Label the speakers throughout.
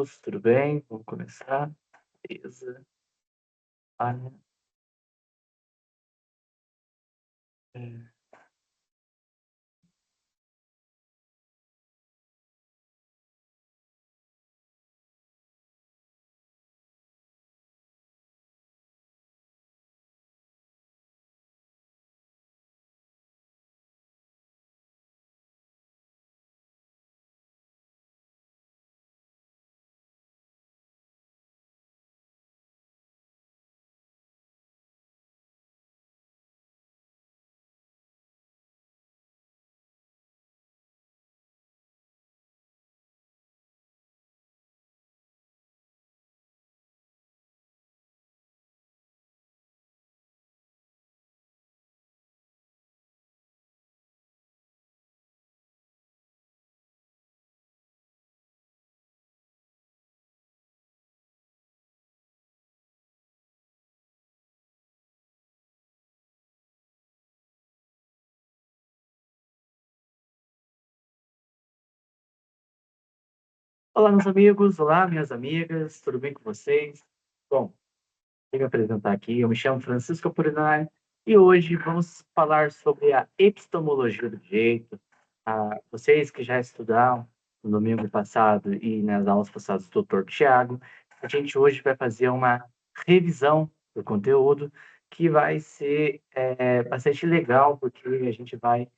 Speaker 1: amigos, tudo bem? Vamos começar? Beleza. Ah, é. Olá, meus amigos, olá, minhas amigas, tudo bem com vocês? Bom, vou me apresentar aqui. Eu me chamo Francisco Apolinário e hoje vamos falar sobre a epistemologia do direito. Vocês que já estudaram no domingo passado e nas aulas passadas do Dr. Tiago, a gente hoje vai fazer uma revisão do conteúdo que vai ser bastante legal, porque a gente vai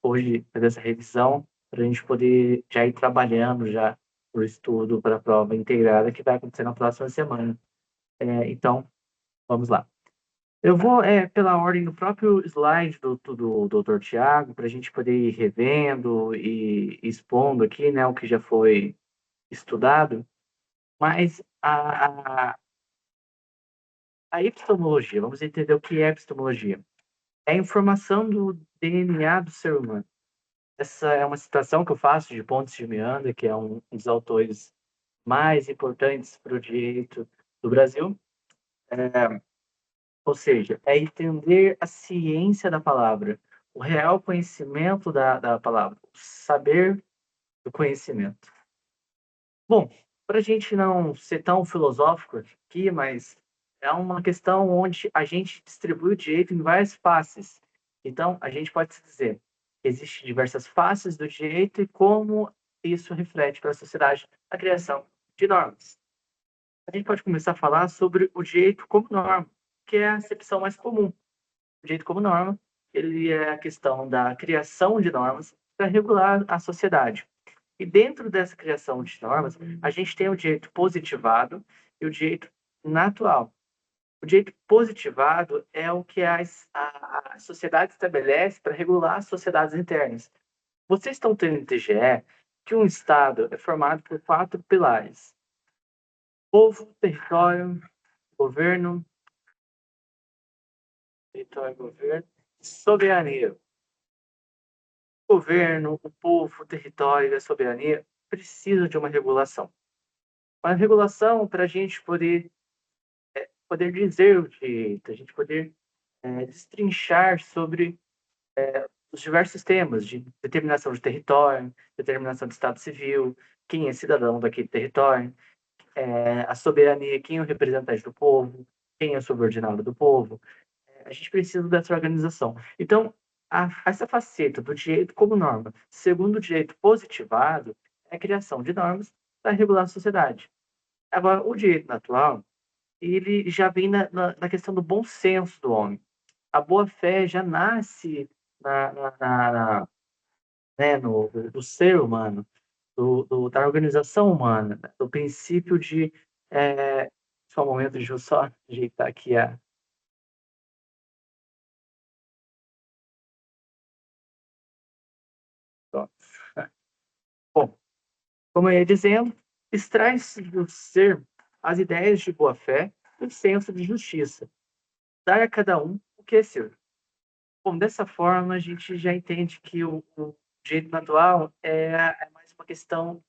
Speaker 1: hoje fazer essa revisão para a gente poder já ir trabalhando já o estudo para a prova integrada que vai acontecer na próxima semana. Então, vamos lá. Eu vou, pela ordem do próprio slide do doutor Tiago, para a gente poder ir revendo e expondo aqui, né, o que já foi estudado, mas a epistemologia, vamos entender o que é epistemologia. É a informação do DNA do ser humano. Essa é uma citação que eu faço de Pontes de Miranda, que é um dos autores mais importantes para o direito do Brasil. Ou seja, é entender a ciência da palavra, o real conhecimento da palavra, o saber do conhecimento. Bom, para a gente não ser tão filosófico aqui, mas é uma questão onde a gente distribui o direito em várias faces. Então, a gente pode dizer que existem diversas faces do direito e como isso reflete para a sociedade a criação de normas. A gente pode começar a falar sobre o direito como norma, que é a acepção mais comum. O direito como norma, ele é a questão da criação de normas para regular a sociedade. E dentro dessa criação de normas, a gente tem o direito positivado e o direito natural. O direito positivado é o que a sociedade estabelece para regular as sociedades internas. Vocês estão tendo no TGE que um Estado é formado por 4 pilares: povo, governo, território, governo, soberania. O governo, o povo, o território e a soberania precisam de uma regulação. Uma regulação para a gente poder dizer o direito, a gente poder destrinchar sobre os diversos temas de determinação de território, determinação de Estado civil, quem é cidadão daquele território, a soberania, quem é o representante do povo, quem é o subordinado do povo. A gente precisa dessa organização. Então, essa faceta do direito como norma, segundo o direito positivado, é a criação de normas para regular a sociedade. Agora, o direito natural, ele já vem na questão do bom senso do homem. A boa-fé já nasce né, do ser humano, da organização humana, né, do princípio de. Só um momento, deixa eu só ajeitar aqui a. Pronto. Bom, como eu ia dizendo, extrai-se do ser as ideias de boa-fé e o senso de justiça. Dar a cada um o que é seu. Bom, dessa forma, a gente já entende que o direito natural é mais uma questão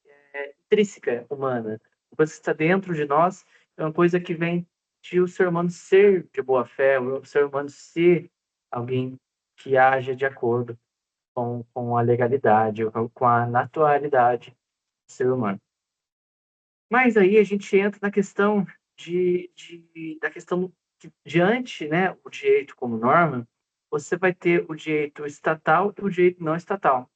Speaker 1: intrínseca humana. Uma coisa que está dentro de nós, é uma coisa que vem de o ser humano ser de boa fé, o ser humano ser alguém que age de acordo com a legalidade, com a naturalidade do ser humano. Mas aí a gente entra na questão da questão que, diante, né, o direito como norma, você vai ter o direito estatal e o direito não estatal.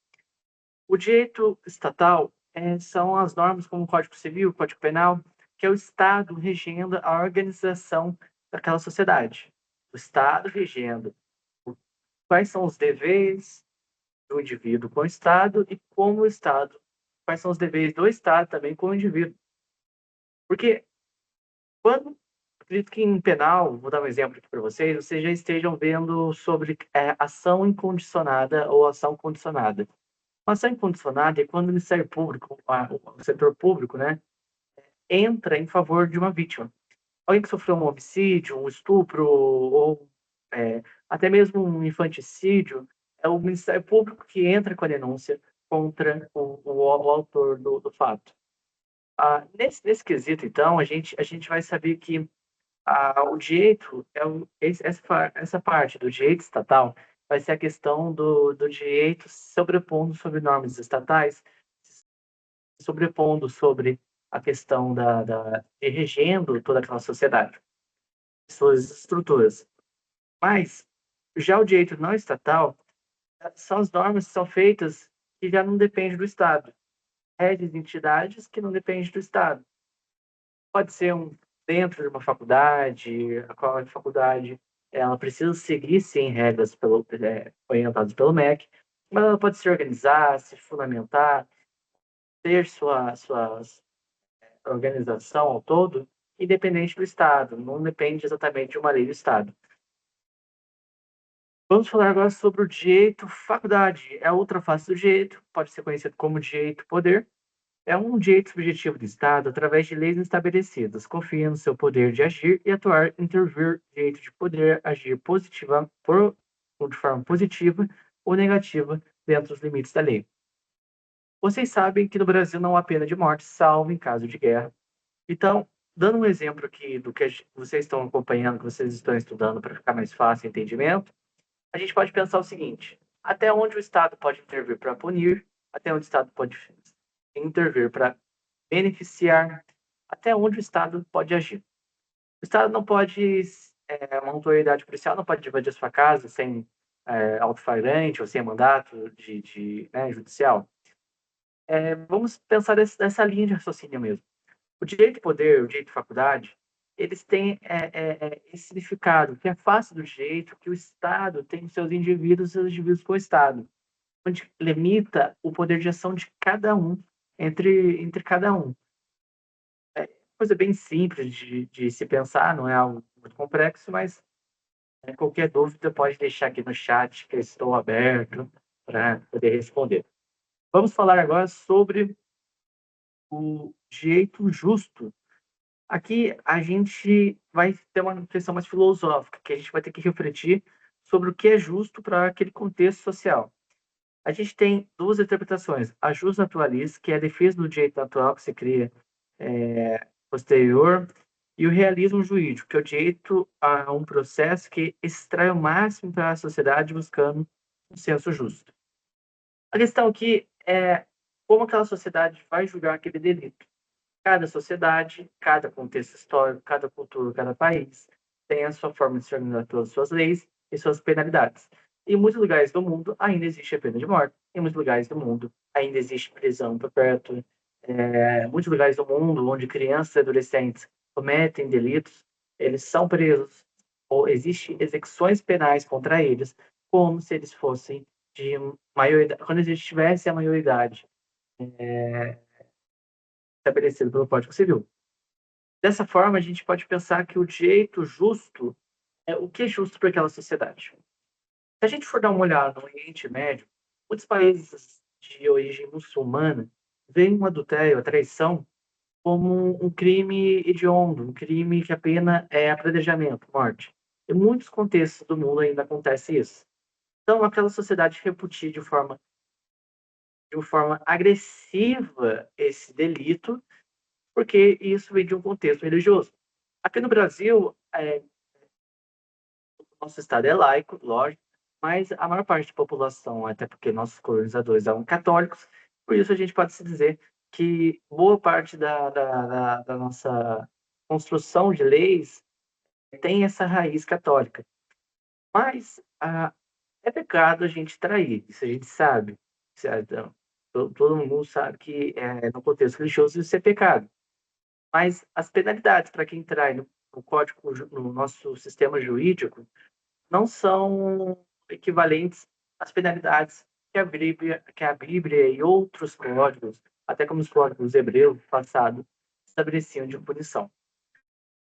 Speaker 1: O direito estatal são as normas como o Código Civil, o Código Penal, que é o Estado regendo a organização daquela sociedade. O Estado regendo quais são os deveres do indivíduo com o Estado e como o Estado, quais são os deveres do Estado também com o indivíduo. Porque quando, acredito que em penal, vou dar um exemplo aqui para vocês já estejam vendo sobre ação incondicionada ou ação condicionada. Uma ação incondicionada é quando o Ministério Público, o setor público, né, entra em favor de uma vítima. Alguém que sofreu um homicídio, um estupro ou até mesmo um infanticídio, é o Ministério Público que entra com a denúncia contra o autor do fato. Nesse quesito, então, a gente vai saber que o direito, essa parte do direito estatal vai ser a questão do direito sobrepondo sobre normas estatais, sobrepondo sobre a questão de regendo toda aquela sociedade, suas estruturas. Mas, já o direito não estatal, são as normas que são feitas que já não dependem do Estado. Regras entidades que não dependem do Estado. Pode ser dentro de uma faculdade, a qual a faculdade ela precisa seguir, sim, regras orientadas pelo MEC, mas ela pode se organizar, se fundamentar, ter sua organização ao todo, independente do Estado, não depende exatamente de uma lei do Estado. Vamos falar agora sobre o direito faculdade. É outra face do direito, pode ser conhecido como direito poder. É um direito subjetivo do Estado através de leis estabelecidas, confia no seu poder de agir e atuar, intervir, direito de poder agir de forma positiva ou negativa dentro dos limites da lei. Vocês sabem que no Brasil não há pena de morte, salvo em caso de guerra. Então, dando um exemplo aqui do que vocês estão acompanhando, que vocês estão estudando para ficar mais fácil o entendimento, a gente pode pensar o seguinte: até onde o Estado pode intervir para punir, até onde o Estado pode intervir para beneficiar, até onde o Estado pode agir. O Estado não pode, uma autoridade policial não pode invadir sua casa sem alto-falante ou sem mandato né, judicial. Vamos pensar nessa linha de raciocínio mesmo. O direito de poder, o direito de faculdade, eles têm esse significado, que é fácil do direito, que o Estado tem os seus indivíduos com o Estado, onde limita o poder de ação de cada um, entre cada um. Coisa bem simples de se pensar, não é algo muito complexo, mas qualquer dúvida pode deixar aqui no chat, que eu estou aberto para poder responder. Vamos falar agora sobre o direito justo. Aqui a gente vai ter uma questão mais filosófica, que a gente vai ter que refletir sobre o que é justo para aquele contexto social. A gente tem duas interpretações: a jus naturalis, que é a defesa do direito natural que se cria posterior, e o realismo jurídico, que é o direito a um processo que extrai o máximo para a sociedade buscando um senso justo. A questão aqui é como aquela sociedade vai julgar aquele delito. Cada sociedade, cada contexto histórico, cada cultura, cada país tem a sua forma de se organizar todas as suas leis e suas penalidades. Em muitos lugares do mundo ainda existe a pena de morte. Em muitos lugares do mundo ainda existe prisão perpétua. Muitos lugares do mundo onde crianças e adolescentes cometem delitos, eles são presos ou existem execuções penais contra eles, como se eles fossem de maioridade, quando eles tivessem a maioridade estabelecida pelo Código Civil. Dessa forma, a gente pode pensar que o direito justo é o que é justo para aquela sociedade. Se a gente for dar uma olhada no Oriente Médio, muitos países de origem muçulmana veem o adultério, a traição, como um crime hediondo, um crime que a pena é apedrejamento, morte. Em muitos contextos do mundo ainda acontece isso. Então, aquela sociedade repudia de uma forma agressiva esse delito, porque isso vem de um contexto religioso. Aqui no Brasil, nosso estado é laico, lógico, mas a maior parte da população, até porque nossos colonizadores eram católicos, por isso a gente pode se dizer que boa parte da nossa construção de leis tem essa raiz católica. Mas é pecado a gente trair, isso a gente sabe. Certo? Todo mundo sabe que no contexto religioso isso é pecado. Mas as penalidades para quem trai no código, no nosso sistema jurídico, não são equivalentes às penalidades que a Bíblia e outros códigos, até como os códigos hebreus do passado, estabeleciam de punição.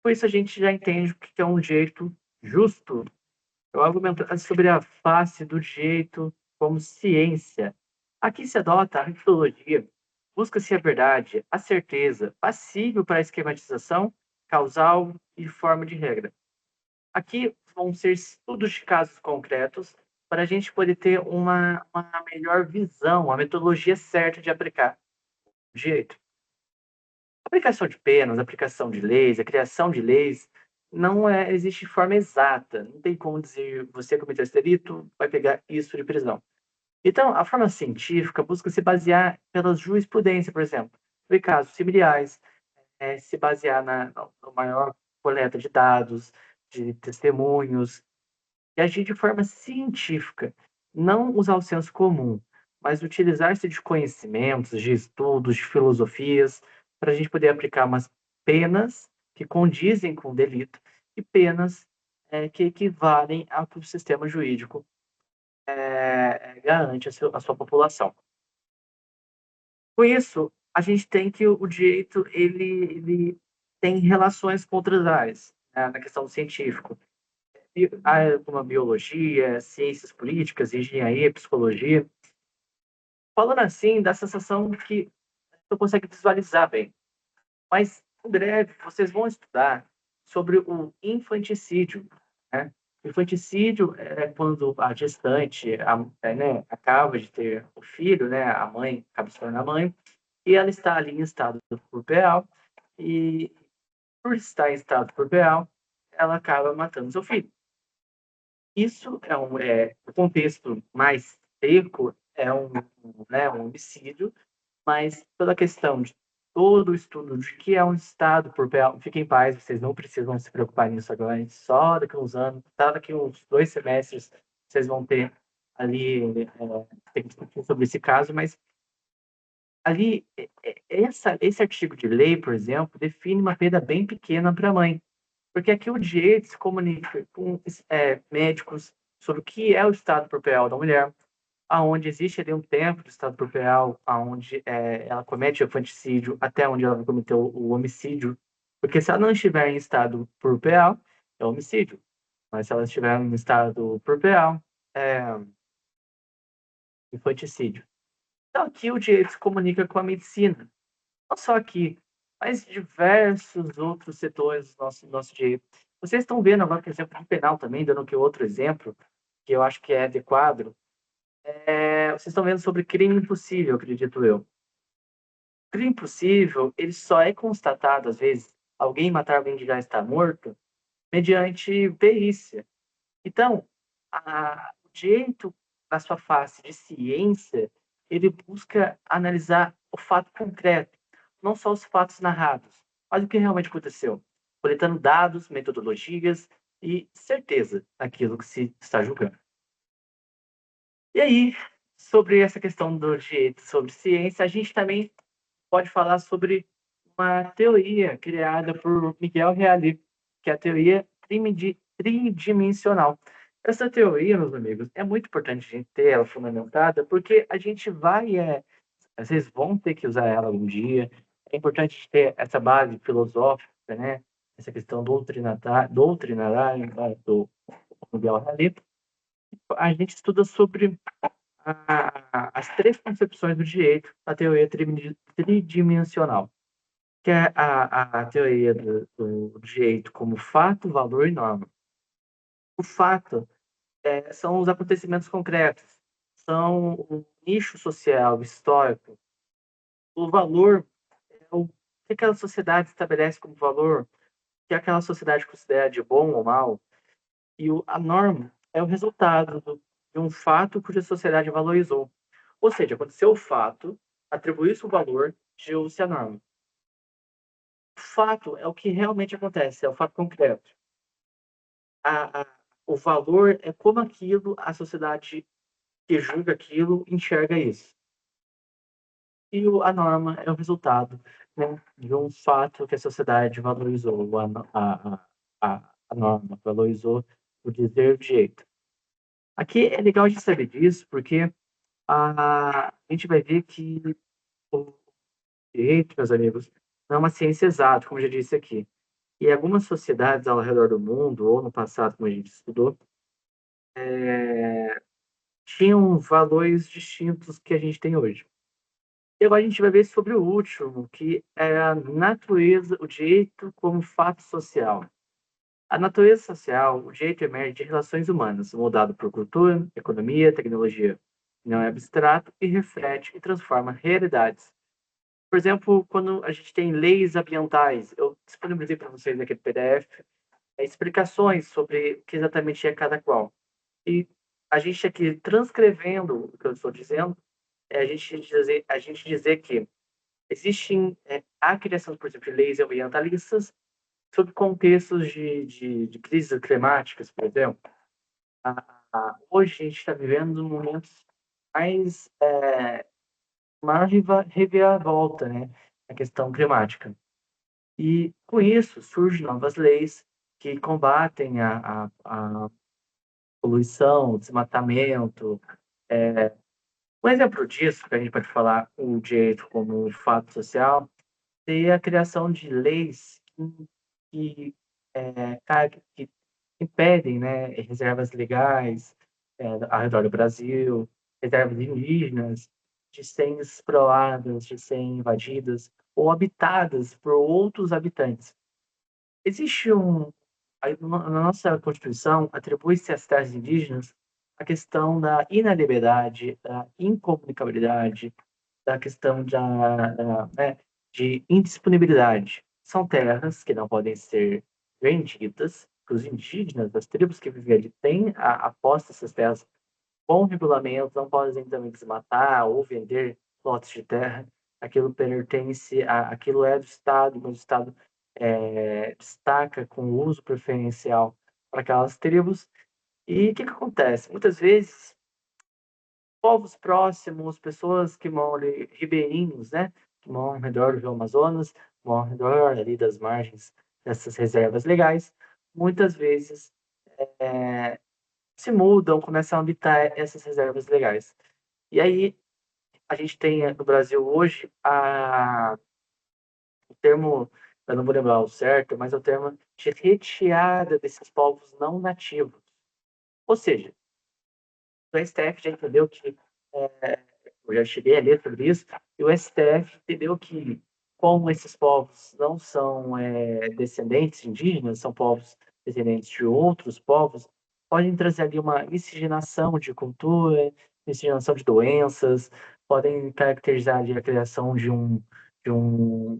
Speaker 1: Com isso, a gente já entende o que é um direito justo. Eu argumentar sobre a face do direito como ciência. Aqui se adota a metodologia, busca-se a verdade, a certeza, passível para a esquematização, causal e forma de regra. Aqui vão ser estudos de casos concretos para a gente poder ter uma melhor visão, a metodologia certa de aplicar o direito. Aplicação de penas, aplicação de leis, a criação de leis, não existe forma exata. Não tem como dizer, você cometeu esse delito, vai pegar isso de prisão. Então, a forma científica busca se basear pela jurisprudência, por exemplo, em casos similares, se basear na maior coleta de dados, de testemunhos, e agir de forma científica, não usar o senso comum, mas utilizar-se de conhecimentos, de estudos, de filosofias, para a gente poder aplicar umas penas que condizem com o delito e penas que equivalem ao que o sistema jurídico garante à sua população. Com isso, a gente tem que o direito ele tem relações com outras áreas, né, na questão científica como a biologia, ciências políticas, engenharia, psicologia. Falando assim, dá a sensação que você consegue visualizar bem. Mas, em breve, vocês vão estudar sobre o infanticídio. Né? O infanticídio é quando a gestante né, acaba de ter o filho, né, a mãe acaba se tornando a mãe, e ela está ali em estado puerperal, e por estar em estado puerperal, ela acaba matando seu filho. Isso o contexto mais seco né, um homicídio, mas pela questão de todo o estudo de que é um estado por fiquem em paz, vocês não precisam se preocupar nisso agora, só daqui a uns anos, tá, daqui a uns 2 semestres, vocês vão ter ali, tem que discutir sobre esse caso, mas ali, esse artigo de lei, por exemplo, define uma pena bem pequena para a mãe, porque aqui o direito se comunica com médicos sobre o que é o estado corporal da mulher, aonde existe ali um tempo do estado corporal, aonde ela comete o infanticídio, até onde ela cometeu o homicídio, porque se ela não estiver em estado corporal, é homicídio, mas se ela estiver em estado corporal, é infanticídio. Então aqui o direito se comunica com a medicina, não só aqui, mas diversos outros setores do nosso direito. Vocês estão vendo agora, por exemplo, no penal também, dando aqui outro exemplo, que eu acho que é adequado. Vocês estão vendo sobre crime impossível, acredito eu. Crime impossível, ele só é constatado, às vezes, alguém matar alguém que já está morto, mediante perícia. Então, o direito, na sua face de ciência, ele busca analisar o fato concreto, não só os fatos narrados, mas o que realmente aconteceu, coletando dados, metodologias e certeza daquilo que se está julgando. E aí, sobre essa questão do direito sobre ciência, a gente também pode falar sobre uma teoria criada por Miguel Reale, que é a teoria tridimensional. Essa teoria, meus amigos, é muito importante a gente ter ela fundamentada, porque a gente vai, às vezes, vão ter que usar ela algum dia. É importante ter essa base filosófica, né? Essa questão doutrinária do Miguel Reale. A gente estuda sobre as três concepções do direito, a teoria tridimensional, que é a teoria do direito como fato, valor e norma. O fato são os acontecimentos concretos, são o nicho social, histórico. O valor é o que aquela sociedade estabelece como valor, o que aquela sociedade considera de bom ou mal, e a norma é o resultado de um fato cuja sociedade valorizou. Ou seja, aconteceu o fato, atribuiu-se o valor, criou-se a norma. O fato é o que realmente acontece, é o fato concreto. A o valor é como aquilo a sociedade que julga aquilo enxerga isso. E a norma é o resultado, né, de um fato que a sociedade valorizou, a norma, valorizou o dizer de jeito. Aqui é legal de saber disso, porque a gente vai ver que o direito, meus amigos, não é uma ciência exata, como eu já disse aqui. E algumas sociedades ao redor do mundo, ou no passado, como a gente estudou, tinham valores distintos que a gente tem hoje. E agora a gente vai ver sobre o último, que é a natureza, o direito como fato social. A natureza social, o direito emerge de relações humanas, moldado por cultura, economia, tecnologia. Não é abstrato e reflete e transforma realidades. Por exemplo, quando a gente tem leis ambientais, eu disponibilizei para vocês aqui no PDF explicações sobre o que exatamente é cada qual. E a gente aqui transcrevendo o que eu estou dizendo, a gente dizer que existem a criação, por exemplo, de leis ambientalistas sob contextos de crises climáticas, por exemplo. Hoje a gente está vivendo momentos mais maior reviravolta, né, na questão climática. E com isso surgem novas leis que combatem a poluição, o desmatamento. Um exemplo disso, que a gente pode falar o direito como um fato social, seria a criação de leis que, que impedem, né, reservas legais ao redor do Brasil, reservas indígenas, de serem exploradas, de serem invadidas ou habitadas por outros habitantes. Existe na nossa Constituição, atribui-se às terras indígenas a questão da inalienabilidade, da incomunicabilidade, da questão né, de indisponibilidade. São terras que não podem ser vendidas, que os indígenas, as tribos que vivem ali, têm a posse dessas terras com regulamentos, não podem também desmatar ou vender lotes de terra. Aquilo pertence aquilo é do Estado, mas o Estado destaca com o uso preferencial para aquelas tribos. E o que acontece? Muitas vezes povos próximos, pessoas que moram ali, ribeirinhos, né, que moram ao redor do Rio Amazonas, moram ao redor ali das margens dessas reservas legais, muitas vezes se mudam, começam a habitar essas reservas legais. E aí a gente tem no Brasil hoje o termo, eu não vou lembrar o certo, mas é o termo de retirada desses povos não nativos. Ou seja, o STF já entendeu que eu já cheguei a ler sobre isso, e o STF entendeu que, como esses povos não são descendentes indígenas, são povos descendentes de outros povos, podem trazer ali uma miscigenação de cultura, miscigenação de doenças, podem caracterizar ali a criação de uma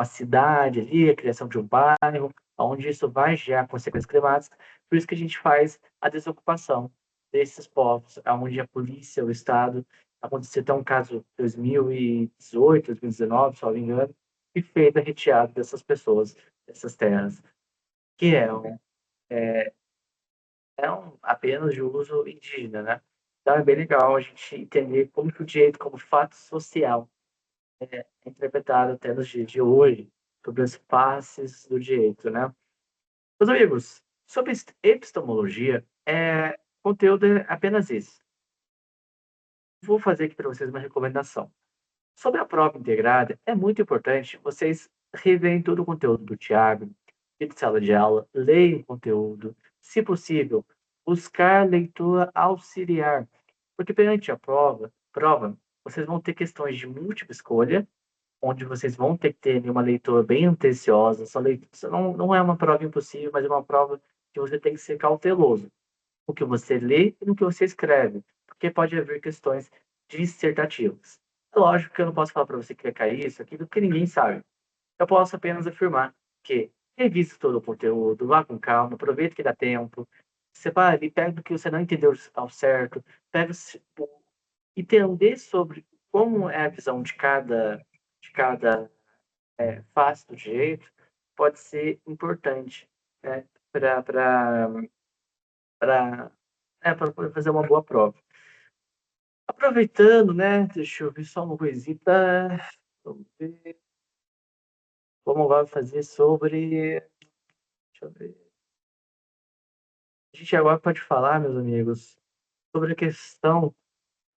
Speaker 1: cidade ali, a criação de um bairro, onde isso vai gerar consequências climáticas. Por isso que a gente faz a desocupação desses povos, onde a polícia, o Estado, aconteceu até um caso em 2018, 2019, se não me engano, que fez a retirada dessas pessoas, dessas terras, que apenas de uso indígena, né? Então é bem legal a gente entender como que o direito como fato social interpretado até nos dias de hoje, sobre as faces do direito, né? Meus amigos, sobre epistemologia, conteúdo é apenas isso. Vou fazer aqui para vocês uma recomendação. Sobre a prova integrada, é muito importante vocês reverem todo o conteúdo do Tiago, de sala de aula, leiam o conteúdo, se possível, buscar leitura auxiliar, porque perante a prova, vocês vão ter questões de múltipla escolha, onde vocês vão ter que ter uma leitura bem atenciosa. Essa leitura não é uma prova impossível, mas é uma prova que você tem que ser cauteloso no que você lê e no que você escreve, porque pode haver questões dissertativas. É lógico que eu não posso falar para você que vai cair isso, aquilo que ninguém sabe. Eu posso apenas afirmar que revise todo o conteúdo, vá com calma, aproveite que dá tempo, separe ali, pega do que você não entendeu ao certo, pega entender sobre como é a visão de cada de cada face do direito pode ser importante, né, para poder fazer uma boa prova. Aproveitando, né, deixa eu ver só uma coisita. Vamos ver. Como vai fazer sobre. Deixa eu ver. A gente agora pode falar, meus amigos, sobre a questão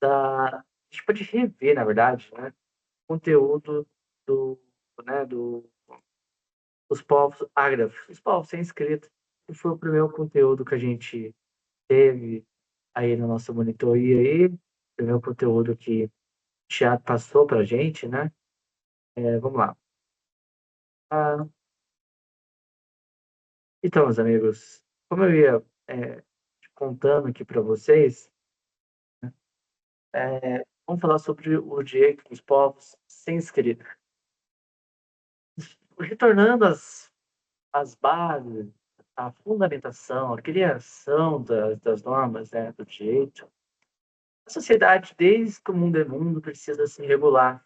Speaker 1: da. A gente pode rever, na verdade, né, o conteúdo do, né, dos povos ágrafos, os povos sem escrito, que foi o primeiro conteúdo que a gente teve aí na nossa monitoria aí, o primeiro conteúdo que o Thiago passou para a gente, né? Vamos lá. Ah, então, meus amigos, como eu ia contando aqui para vocês, vamos falar sobre o direito dos povos sem escrita. Retornando às bases, à fundamentação, à criação das normas, né, do direito, a sociedade, desde que o mundo é mundo, precisa se regular.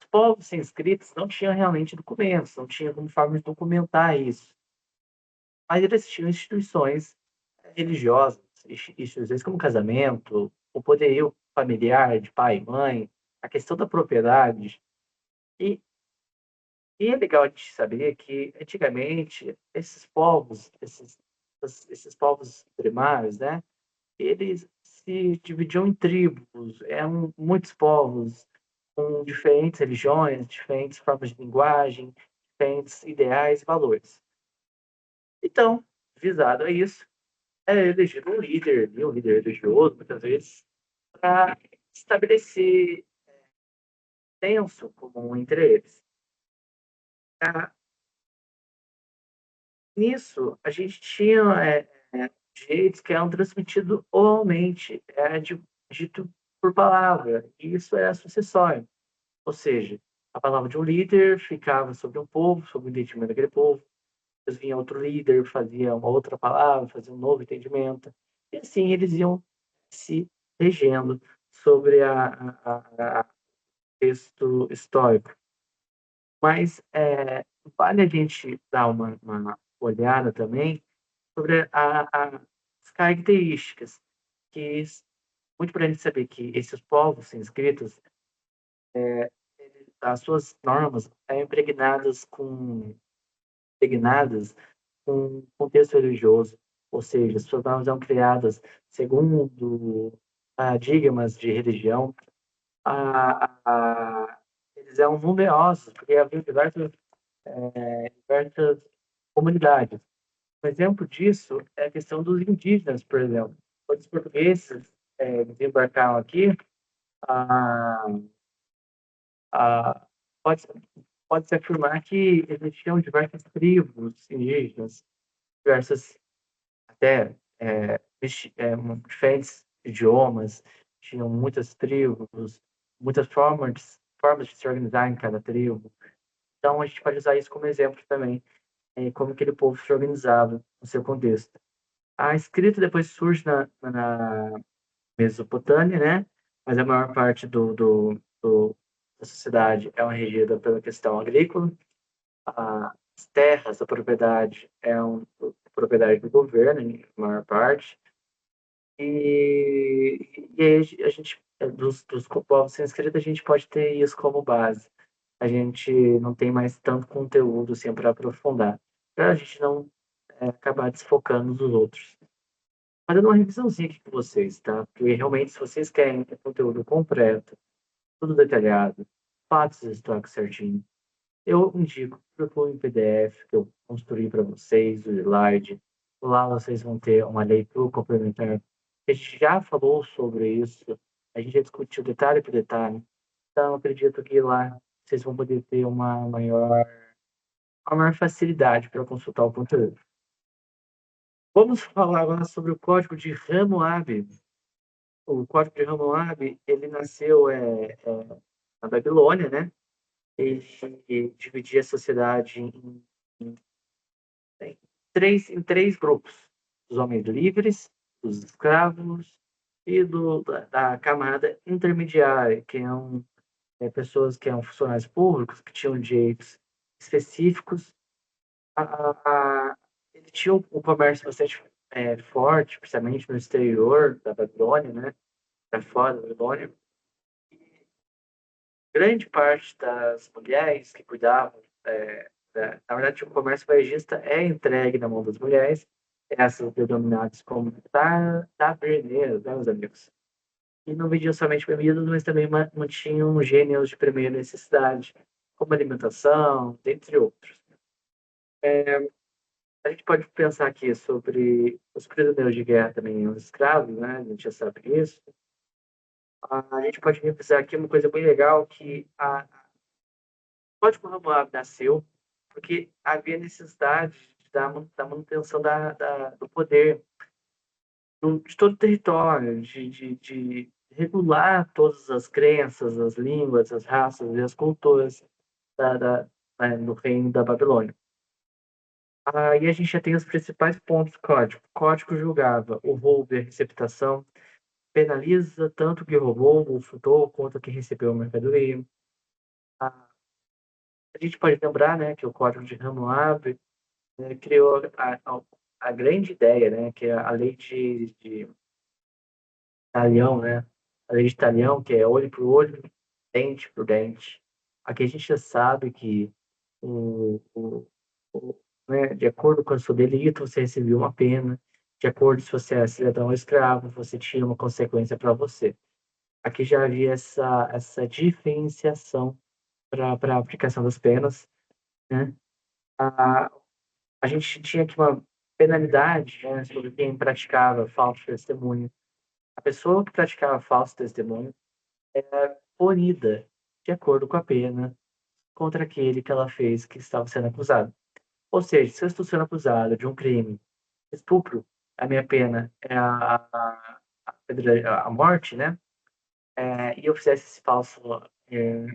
Speaker 1: Os povos sem escritos não tinham realmente documentos, não tinham como forma de documentar isso, mas eles tinham instituições religiosas, instituições como casamento, o poderio familiar de pai e mãe, a questão da propriedade. E, e é legal a gente saber que, antigamente, esses povos primários, né, eles se dividiam em tribos, eram muitos povos com diferentes religiões, diferentes formas de linguagem, diferentes ideais e valores. Então, visado a isso, é elegido um líder religioso, muitas vezes, para estabelecer senso comum entre eles. Ah, nisso, a gente tinha direitos que eram transmitidos oralmente, dito por palavra, e isso é sucessório. Ou seja, a palavra de um líder ficava sobre um povo, sobre o entendimento daquele povo, depois vinha outro líder, fazia uma outra palavra, fazia um novo entendimento, e assim eles iam se regendo sobre a texto histórico. Mas vale a gente dar uma olhada também sobre as características, que muito para a gente saber que esses povos inscritos, as suas normas impregnadas com contexto religioso, ou seja, as suas normas são criadas segundo paradigmas de religião. Eles eram numerosos, porque havia diversas comunidades. Um exemplo disso é a questão dos indígenas, por exemplo. Quando os portugueses desembarcaram aqui, a, a, pode, pode-se afirmar que existiam diversas tribos indígenas, diversas até diferentes idiomas, tinham muitas tribos, muitas formas de se organizar em cada tribo. Então, a gente pode usar isso como exemplo também, como aquele povo se organizava no seu contexto. A escrita depois surge na Mesopotâmia, né? Mas a maior parte da sociedade é regida pela questão agrícola. As terras, a propriedade propriedade do governo, em maior parte. E aí a gente, dos povos sem escrita, a gente pode ter isso como base. A gente não tem mais tanto conteúdo assim, para aprofundar, para a gente não acabar desfocando nos outros. Mas eu dou uma revisãozinha aqui com vocês, tá? Porque realmente, se vocês querem ter conteúdo completo, tudo detalhado, fatos históricos certinho, eu indico procure em PDF que eu construí para vocês, o slide. Lá vocês vão ter uma leitura complementar. A gente já falou sobre isso, a gente já discutiu detalhe por detalhe. Então, eu acredito que lá vocês vão poder ter uma maior facilidade para consultar o conteúdo. Vamos falar agora sobre o código de Hammurabi. O código de Hammurabi, ele nasceu na Babilônia, né? Ele dividia a sociedade em três grupos: os homens livres, os escravos e da camada intermediária, que pessoas que eram funcionários públicos, que tinham direitos específicos. A, a, ele tinha um comércio bastante forte, principalmente no exterior da Babilônia, né? Para fora da Babilônia. Grande parte das mulheres que cuidavam, na verdade, o comércio varejista é entregue na mão das mulheres, essas denominadas como taberneiras, né, meus amigos? E não vendiam somente bebidas, mas também mantinham gêneros de primeira necessidade, como alimentação, dentre outros. A gente pode pensar aqui sobre os prisioneiros de guerra também, os escravos, né? A gente já sabe disso. A gente pode pensar aqui uma coisa bem legal, que o Código Romulo nasceu porque havia necessidade da manutenção do poder de todo o território, de regular todas as crenças, as línguas, as raças e as culturas da, da, do reino da Babilônia. Aí a gente já tem os principais pontos do código. O código julgava o roubo e a receptação, penaliza tanto quem roubou ou furtou quanto quem recebeu a mercadoria. A, a gente pode lembrar, né, que o Código de Hammurabi criou a grande ideia, né, que é a lei de Talião, né, a lei de Talião, que é olho por olho, dente por dente. Aqui a gente já sabe que o, o, né, de acordo com o seu delito, você recebeu uma pena, de acordo se você é cidadão ou escravo, você tinha uma consequência para você. Aqui já havia essa diferenciação para a aplicação das penas, né? A, a gente tinha aqui uma penalidade, né, sobre quem praticava falso testemunho. A pessoa que praticava falso testemunho era punida de acordo com a pena contra aquele que ela fez que estava sendo acusado. Ou seja, se eu estou sendo acusado de um crime, estupro, a minha pena é a morte, né? E eu fizesse é,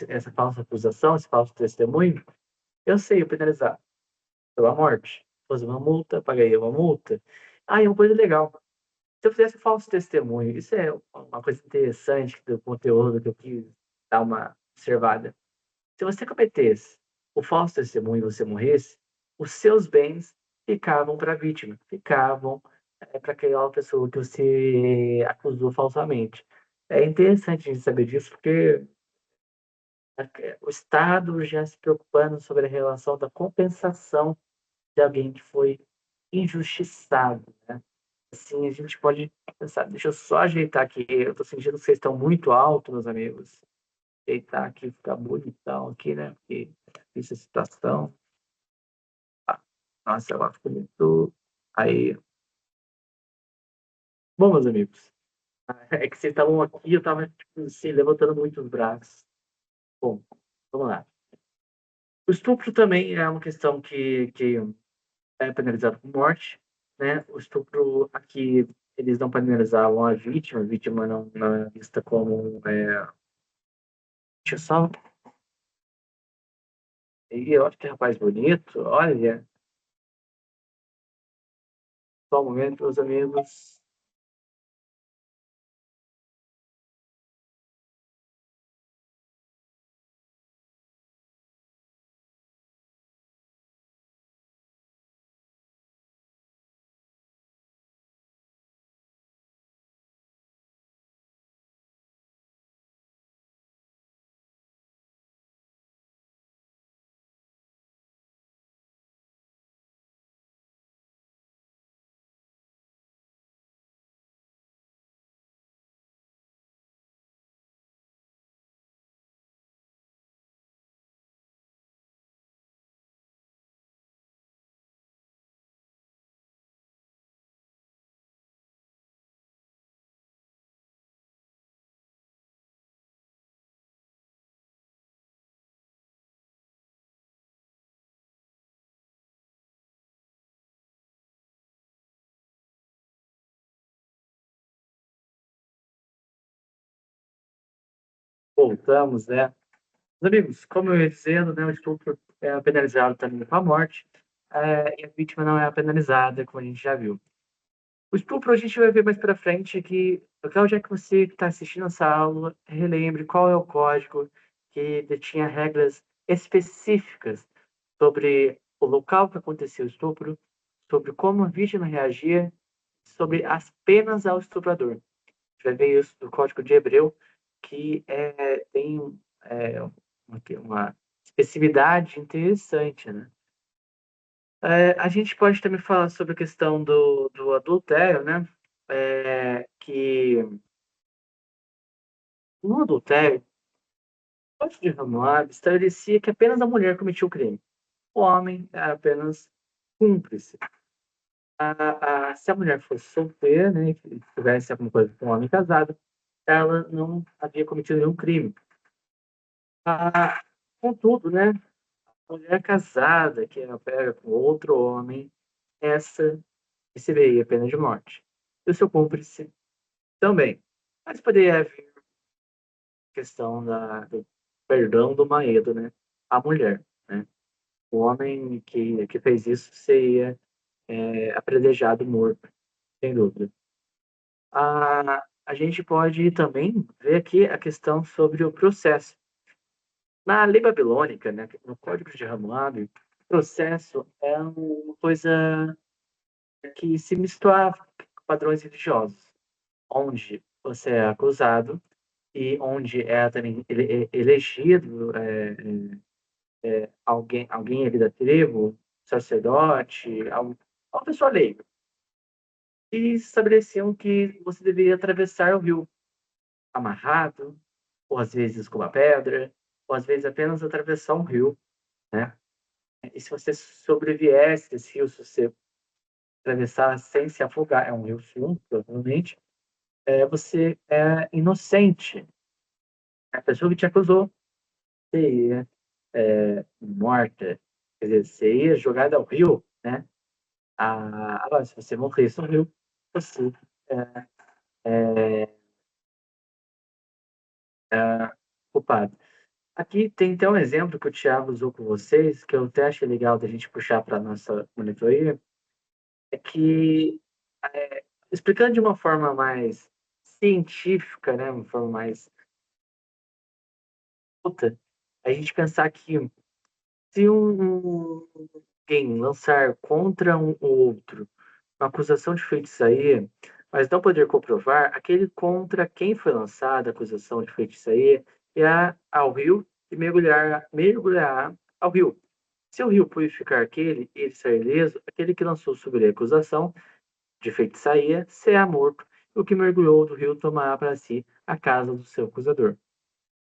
Speaker 1: essa falsa acusação, esse falso testemunho, eu sei penalizar pela morte. Fazer uma multa, pagaria uma multa. Ah, e uma coisa legal. Se eu fizesse falso testemunho, isso é uma coisa interessante do conteúdo que eu quis dar uma observada. Se você cometesse o falso testemunho e você morresse, os seus bens ficavam para a vítima, ficavam para aquela pessoa que você acusou falsamente. É interessante a gente saber disso, porque o Estado já se preocupando sobre a relação da compensação de alguém que foi injustiçado, né? Assim, a gente pode pensar, deixa eu só ajeitar aqui, eu tô sentindo que vocês estão muito altos, meus amigos. Ajeitar aqui, ficar bonitão aqui, né? Porque essa situação, ah, nossa, ela ficou muito... Aí, bom, meus amigos, é que vocês estavam aqui, eu tava, tipo, assim, levantando muito os braços. Bom, vamos lá. O estupro também é uma questão que é penalizado com morte, né? O estupro aqui eles não penalizavam a vítima não é vista como deixa eu só e olha que rapaz bonito, olha, só um momento, meus amigos. Voltamos, né? Meus amigos, como eu ia dizendo, né, o estupro é penalizado também com a morte, e a vítima não é penalizada, como a gente já viu. O estupro a gente vai ver mais para frente que legal já que você está assistindo essa aula, relembre qual é o código que detinha regras específicas sobre o local que aconteceu o estupro, sobre como a vítima reagia, sobre as penas ao estuprador. A gente vai ver isso do Código de Hebreu, que tem uma especificidade interessante, né? A gente pode também falar sobre a questão do adultério, né? Que no adultério, o Código de Hammurabi estabelecia que apenas a mulher cometia o crime. O homem era apenas cúmplice. Se a mulher fosse solteira, né, e tivesse alguma coisa com um homem casado, ela não havia cometido nenhum crime. Ah, contudo, né, a mulher casada que era pega com outro homem, essa receberia pena de morte. E o seu cúmplice também. Mas poderia haver questão do perdão do marido, né? A mulher, né? O homem que fez isso seria apredejado morto, sem dúvida. A gente pode também ver aqui a questão sobre o processo. Na lei babilônica, né, no Código de Hammurabi, o processo é uma coisa que se misturava com padrões religiosos, onde você é acusado e onde é também elegido alguém ali da tribo, sacerdote, uma pessoa leiga, e estabeleciam que você deveria atravessar o rio amarrado, ou às vezes com uma pedra, ou às vezes apenas atravessar um rio, né? E se você sobreviesse esse rio, se você atravessar sem se afogar, é um rio fundo, provavelmente, você é inocente. A pessoa que te acusou seria morta, quer dizer, seria jogada ao rio, né? Agora, se você morresse no rio, você é, é culpado. Aqui tem até um exemplo que o Thiago usou com vocês, que eu até achei legal da gente puxar para a nossa monitoria, é que, explicando de uma forma mais científica, né, uma forma mais puta, a gente pensar que se alguém lançar contra um outro uma acusação de feitiçaria, mas não poder comprovar, aquele contra quem foi lançada a acusação de feitiçaria irá ao rio e mergulhar ao rio. Se o rio purificar aquele e ele sair ileso, aquele que lançou sobre ele a acusação de feitiçaria será morto, e o que mergulhou do rio tomará para si a casa do seu acusador.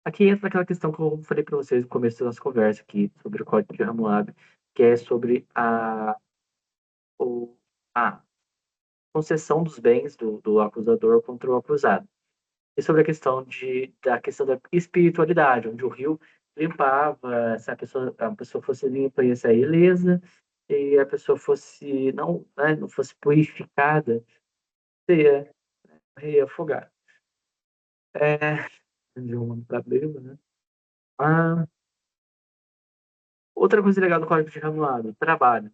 Speaker 1: Aqui entra aquela questão que eu falei para vocês no começo da nossa conversa aqui, sobre o Código de Hammurabi, que é sobre a concessão dos bens do acusador contra o acusado. E sobre da questão da espiritualidade, onde o rio limpava, se a pessoa fosse limpa, ia sair ilesa, e a pessoa fosse não, né, não fosse purificada, ia, ia afogar. De um problema, né? Ah, outra coisa legal do Código de Hammurabi, trabalho.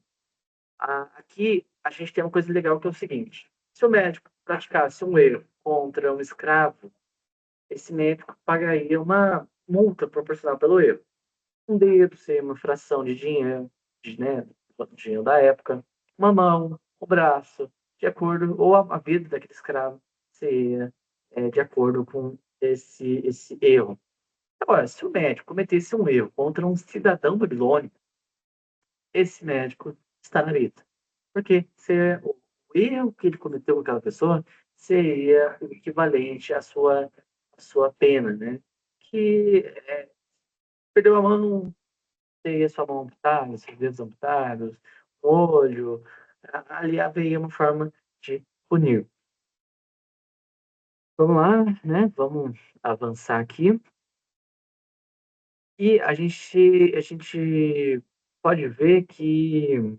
Speaker 1: Aqui a gente tem uma coisa legal que é o seguinte: se o médico praticasse um erro contra um escravo, esse médico pagaria uma multa proporcional pelo erro. Um dedo ser uma fração de dinheiro, né, do dinheiro da época, uma mão, o braço, de acordo, ou a vida daquele escravo seria de acordo com esse erro. Agora, se o médico cometesse um erro contra um cidadão babilônico, esse médico está na lista. Porque o erro que ele cometeu com aquela pessoa seria o equivalente à sua pena, né? Que perdeu a mão, teria sua mão amputada, seus dedos amputados, um olho. Ali haveria uma forma de punir. Vamos lá, né? Vamos avançar aqui. E a gente pode ver que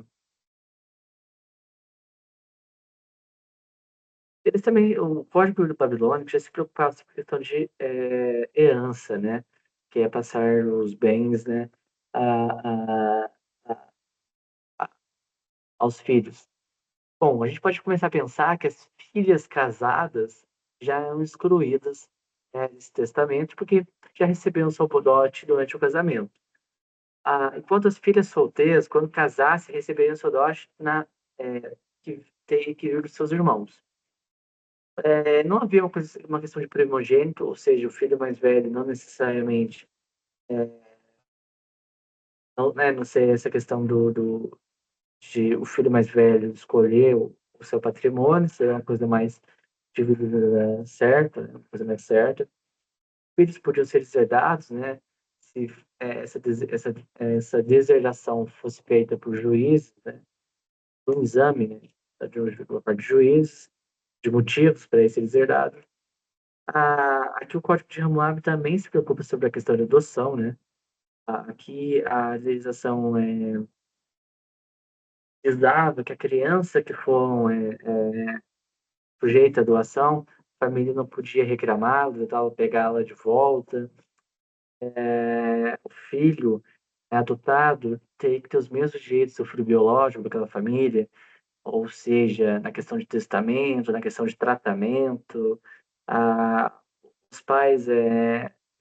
Speaker 1: eles também, o Código Babilônico já se preocupava com a questão de herança, né? Que é passar os bens, né, a, a- a- aos filhos. Bom, a gente pode começar a pensar que as filhas casadas já eram excluídas, desse testamento, porque já receberam seu dote durante o casamento. Enquanto as filhas solteiras, quando casassem, receberiam seu dote que vir dos seus irmãos. Não havia uma questão de primogênito, ou seja, o filho mais velho não necessariamente, não sei essa questão de o filho mais velho escolher o seu patrimônio, seria uma coisa mais dividida certa, uma coisa mais certa. Filhos podiam ser deserdados, né? Se essa deserdação fosse feita por juiz, né? Um exame, né? Por parte de juízes, de motivos para ele ser deserdado. Aqui o Código de Hammurabi também se preocupa sobre a questão de adoção, né? Aqui a legislação dava que a criança que for sujeita à doação, a família não podia reclamá-la, tal, pegá-la de volta. O filho adotado tem que ter os mesmos direitos do filho biológico daquela família, ou seja, na questão de testamento, na questão de tratamento. Ah, os pais,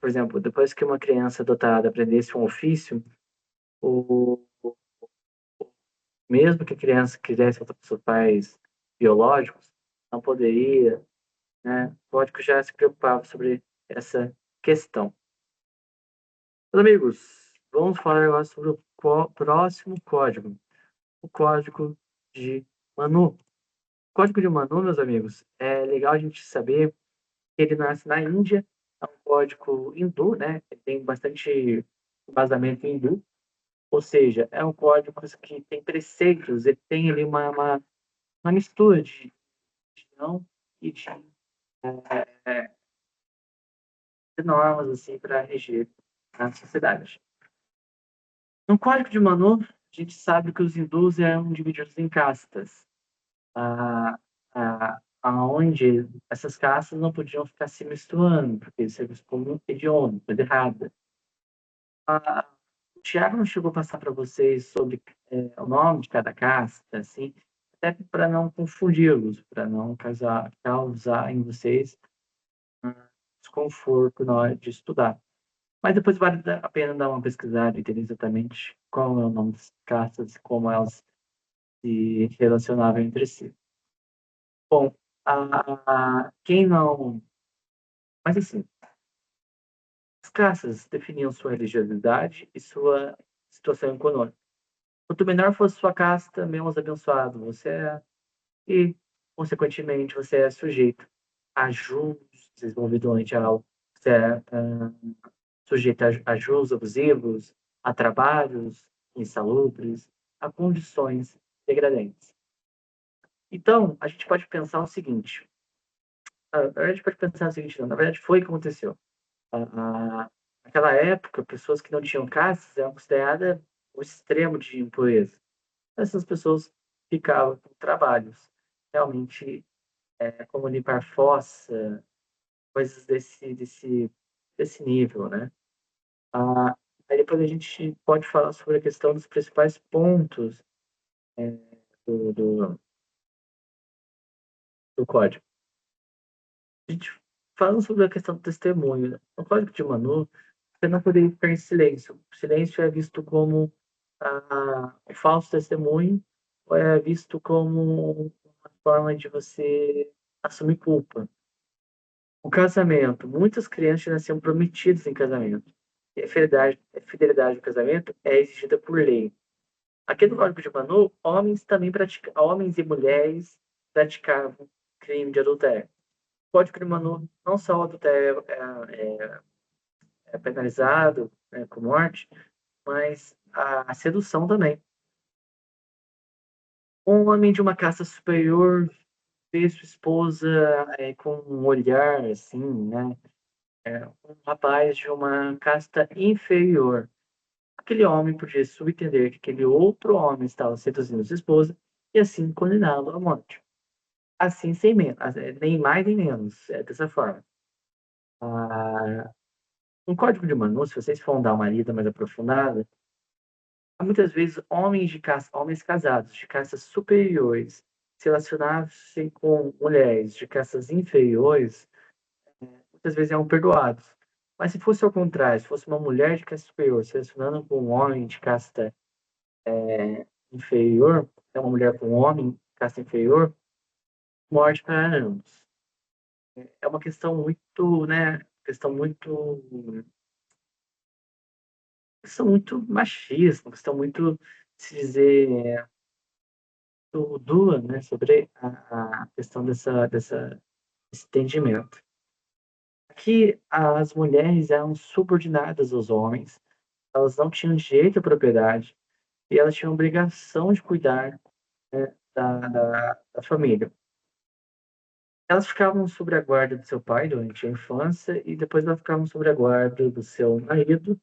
Speaker 1: por exemplo, depois que uma criança adotada aprendesse um ofício, o, mesmo que a criança quisesse voltar para seus pais biológicos, não poderia, né? O código já se preocupava sobre essa questão. Meus amigos, vamos falar agora sobre o próximo código, o Código de Manu. O Código de Manu, meus amigos, é legal a gente saber que ele nasce na Índia, é um código hindu, né? Ele tem bastante embasamento hindu, ou seja, é um código que tem preceitos, ele tem ali uma mistura de não e de normas assim para reger a sociedade. No Código de Manu, a gente sabe que os hindus eram divididos em castas, aonde essas castas não podiam ficar se misturando, porque isso é visto como hediondo, coisa errada. Ah, o Tiago não chegou a passar para vocês sobre o nome de cada casta, assim, até para não confundi-los, para não causar em vocês desconforto na hora de estudar. Mas depois vale a pena dar uma pesquisada e entender exatamente qual é o nome das castas e como elas se relacionavam entre si. Bom, quem não. Mas assim, as castas definiam sua religiosidade e sua situação econômica. Quanto menor fosse sua casta, menos abençoado você é, e, consequentemente, você é sujeito a juros desenvolvidos durante a aula. Você é sujeito a juros abusivos, a trabalhos insalubres, a condições degradentes. Então, a gente pode pensar o seguinte: a gente pode pensar o seguinte, não, na verdade, foi o que aconteceu. Naquela época, pessoas que não tinham castas eram consideradas o extremo de impureza. Essas pessoas ficavam com trabalhos realmente como limpar fossa, coisas desse nível, né? Ah, Aí depois a gente pode falar sobre a questão dos principais pontos do, do, do código. A gente fala sobre a questão do testemunho, né? No código de Manu, você não poderia ficar em silêncio. O silêncio é visto como o falso testemunho, ou é visto como uma forma de você assumir culpa. O casamento. Muitas crianças nasciam prometidas em casamento. E a fidelidade no casamento é exigida por lei. Aqui no Código de Manu, homens e mulheres praticavam crime de adultério. O Código de Manu, não só o adultério é penalizado, né, com morte, mas a sedução também. Um homem de uma casta superior vê sua esposa com um olhar assim, né? Um rapaz de uma casta inferior. Aquele homem podia subentender que aquele outro homem estava seduzindo sua esposa e assim condená-lo à morte. Assim, sem menos, nem mais nem menos, dessa forma. Ah, no Código de Manu, se vocês forem dar uma lida mais aprofundada, há muitas vezes homens casados de castas superiores se relacionassem com mulheres de castas inferiores, muitas vezes eram perdoados. Mas se fosse ao contrário, se fosse uma mulher de casta superior se relacionando com um homem de casta inferior, é uma mulher com um homem de casta inferior, morte para ambos. É uma questão muito, né, questão muito machista, uma questão muito, se dizer, muito dura, né, sobre a questão desse entendimento. Aqui, as mulheres eram subordinadas aos homens, elas não tinham direito à propriedade e elas tinham obrigação de cuidar, né, da família. Elas ficavam sob a guarda do seu pai durante a infância e depois elas ficavam sob a guarda do seu marido,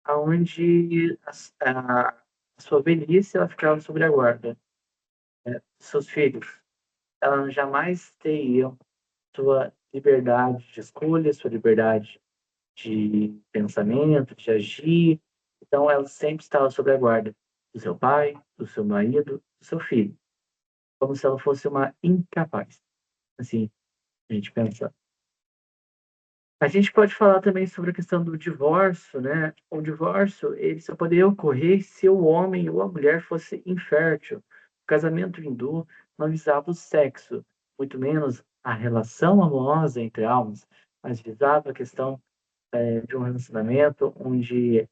Speaker 1: aonde a sua velhice ela ficava sob a guarda dos seus filhos. Elas jamais teriam sua liberdade de escolha, sua liberdade de pensamento, de agir. Então, ela sempre estava sob a guarda do seu pai, do seu marido, do seu filho, como se ela fosse uma incapaz. Assim, a gente pensa. A gente pode falar também sobre a questão do divórcio, né? O divórcio, ele só poderia ocorrer se o homem ou a mulher fosse infértil. O casamento hindu não visava o sexo, muito menos a relação amorosa entre almas, mas visava a questão de um relacionamento onde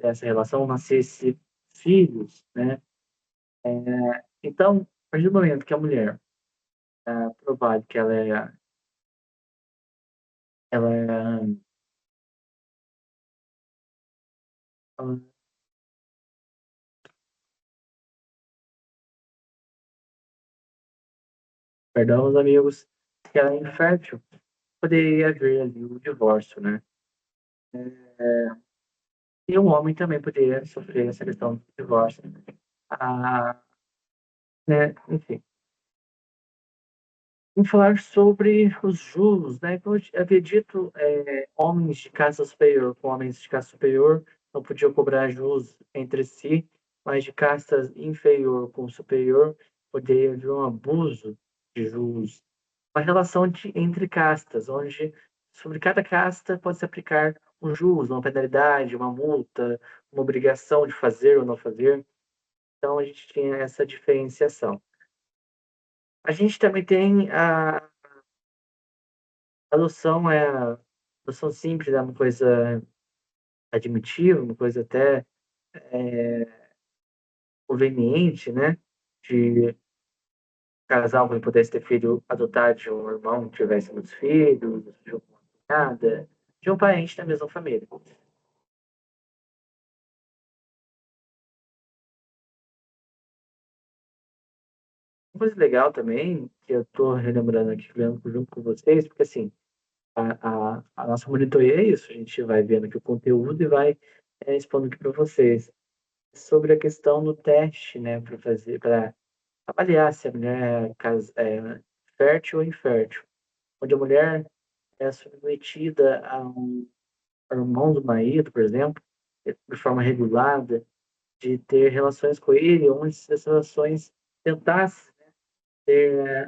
Speaker 1: essa relação nascesse filhos, né? Então, a partir do momento que a mulher provado que ela, ela perdão, os amigos, que ela é infértil, poderia haver ali o divórcio, né? E o homem também poderia sofrer essa questão do divórcio. Ah, né? Enfim. Vamos falar sobre os juros, né? Como eu havia dito, homens de classe superior com homens de classe superior não podiam cobrar juros entre si, mas de casta inferior com superior poderia haver um abuso de juros. Uma relação entre castas, onde sobre cada casta pode se aplicar um juros, uma penalidade, uma multa, uma obrigação de fazer ou não fazer. Então a gente tinha essa diferenciação. A gente também tem a noção a noção simples, é uma coisa admitível, uma coisa até conveniente, né? De casal que pudesse ter filho adotar de um irmão que tivesse muitos filhos, de uma cunhada, de um parente da mesma família. Uma coisa legal também, que eu estou relembrando aqui, vendo junto com vocês, porque assim, a nossa monitoria é isso, a gente vai vendo aqui o conteúdo e vai expondo aqui para vocês. Sobre a questão do teste, né, para avaliar se a mulher é fértil ou infértil. Onde a mulher é submetida a um hormônio do marido, por exemplo, de forma regulada, de ter relações com ele, onde essas relações tentassem ter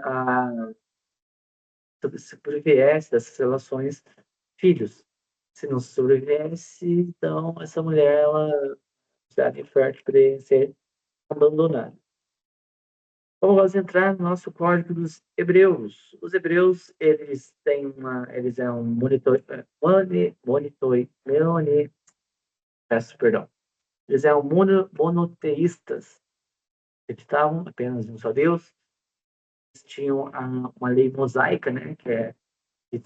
Speaker 1: sobreviesse dessas relações filhos. Se não sobreviesse, então essa mulher, ela já infértil poderia ser abandonada. Vamos entrar no nosso código dos hebreus. Os hebreus, eles é um peço perdão. Eles eram monoteístas, acreditavam apenas em um só Deus. Eles tinham uma lei mosaica, né, que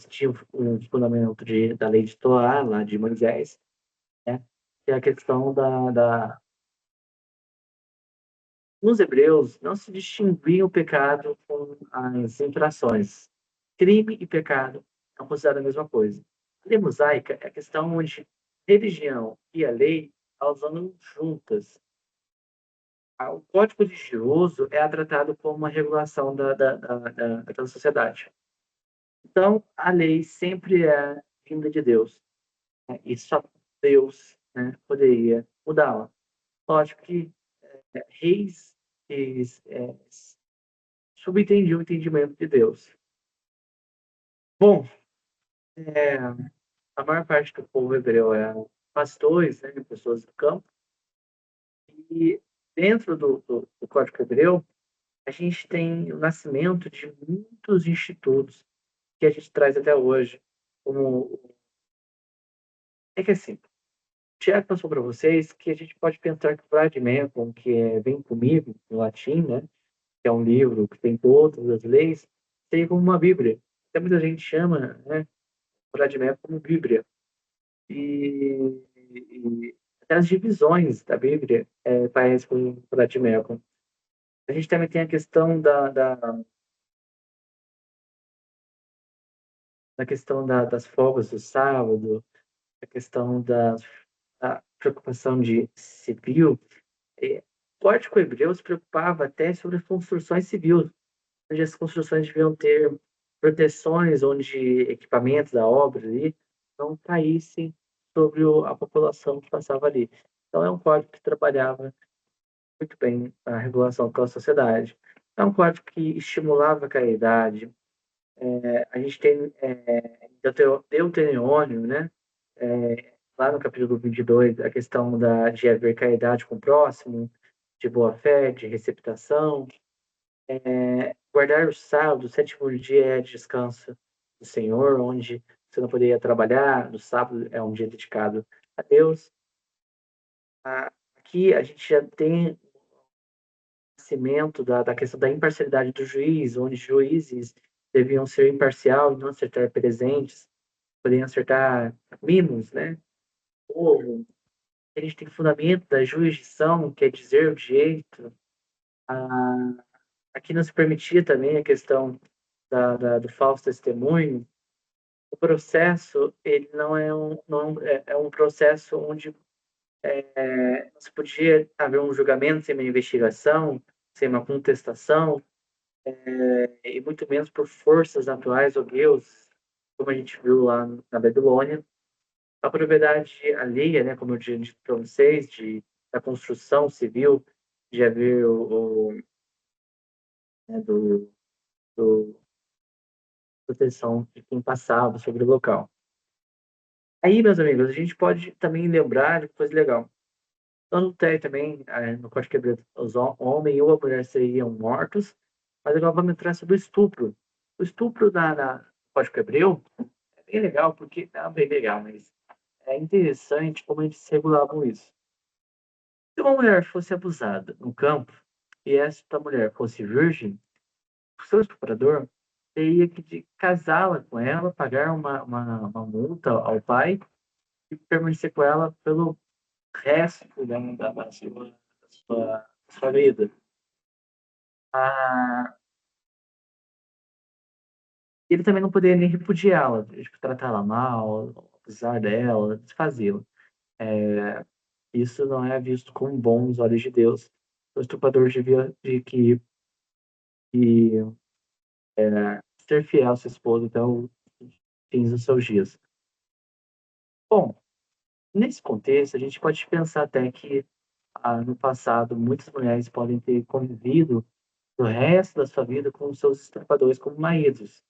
Speaker 1: tinha um fundamento da lei de Torá, lá de Moisés, né, que é a questão nos hebreus não se distinguia o pecado com as infrações. Crime e pecado são considerados a mesma coisa. A lei mosaica é a questão onde religião e a lei elas andam juntas. O código religioso é tratado como uma regulação daquela sociedade. Então, a lei sempre é vinda de Deus, né? E só Deus, né, poderia mudá-la. Lógico que reis que subentendia o entendimento de Deus. Bom, é, a maior parte do povo hebreu eram pastores, né, pessoas do campo, e dentro do Código Hebreu, a gente tem o nascimento de muitos institutos que a gente traz até hoje. Como... É que assim, o Tiago passou para vocês que a gente pode pensar que o Vladimir, que é Vem Comigo, em latim, né, que é um livro que tem todas as leis, seria como uma Bíblia. Até muita gente chama, né, o Vladimir como Bíblia. E até as divisões da Bíblia parecem com o Vladimir. A gente também tem a questão da questão das folgas do sábado, a questão da preocupação de civil. O Código Hebreu se preocupava até sobre as construções civis, onde as construções deviam ter proteções, onde equipamentos da obra ali não caíssem sobre a população que passava ali. Então, é um código que trabalhava muito bem a regulação com a sociedade. É um código que estimulava a caridade. A gente tem Deuteronômio, né? Lá no capítulo 22, a questão de haver caridade com o próximo, de boa-fé, de receptação. Guardar o sábado, o sétimo dia é descanso do Senhor, onde você não poderia trabalhar. No sábado é um dia dedicado a Deus. Aqui a gente já tem o nascimento da questão da imparcialidade do juiz, onde juízes deviam ser imparcial e não acertar presentes, poderiam acertar mimos, né? Ou a gente tem fundamento da jurisdição, que é dizer o direito. Aqui não se permitia também a questão do falso testemunho. O processo, ele não é um processo onde não se podia haver um julgamento sem uma investigação, sem uma contestação, e muito menos por forças naturais ou Deus, como a gente viu lá na Babilônia. A propriedade alheia, né, como eu disse para vocês, da construção civil, de haver né, do proteção de quem passava sobre o local. Aí, meus amigos, a gente pode também lembrar de coisa legal. Então, não tem também, no Código Hebreu, o homem ou a mulher seriam mortos, mas agora vamos entrar sobre o estupro. O estupro no Código Hebreu é bem legal, porque não é bem legal, mas é interessante como eles regulavam isso. Se uma mulher fosse abusada no campo e esta mulher fosse virgem, o seu estuprador teria que casá-la com ela, pagar uma multa ao pai e permanecer com ela pelo resto da sua vida. Ah, ele também não poderia nem repudiá-la, tipo, tratá-la mal, abusar dela, desfazê-la. Isso não é visto com bons olhos de Deus. O estuprador devia que ser fiel à sua esposa até o fim dos seus dias. Bom, nesse contexto, a gente pode pensar até que no passado muitas mulheres podem ter convivido o resto da sua vida com seus estupradores como maridos.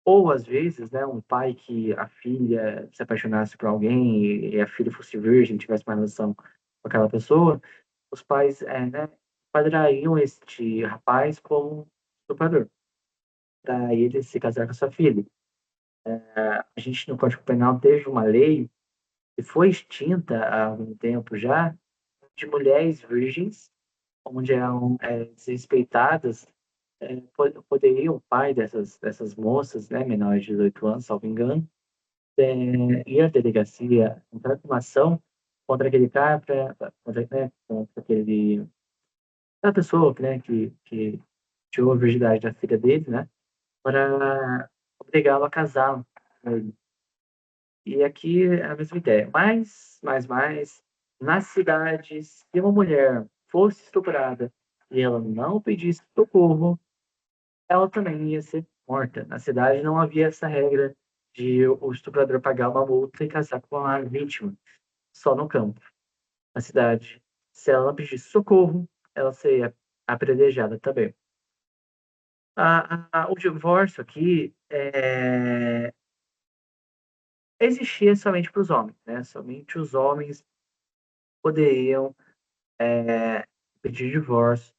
Speaker 1: Ou, às vezes, né, um pai que a filha se apaixonasse por alguém e a filha fosse virgem, tivesse uma relação com aquela pessoa, os pais né, padrariam este rapaz como estuprador, para ele se casar com a sua filha. A gente, no Código Penal, teve uma lei que foi extinta há algum tempo já, de mulheres virgens, onde eram desrespeitadas, poderiam o pai dessas moças, né, menores de 18 anos, salvo engano, ir à delegacia, entrar com uma ação contra aquele cara, contra aquela pessoa, né, que tirou a virgindade da filha dele, né, para obrigá-lo a casar com ele. E aqui é a mesma ideia. Mais, nas cidades, se uma mulher fosse estuprada e ela não pedisse socorro, ela também ia ser morta. Na cidade não havia essa regra de o estuprador pagar uma multa e casar com a vítima, só no campo. Na cidade, se ela não pedisse socorro, ela seria apredejada também. O divórcio aqui existia somente para os homens, né? Somente os homens poderiam pedir divórcio,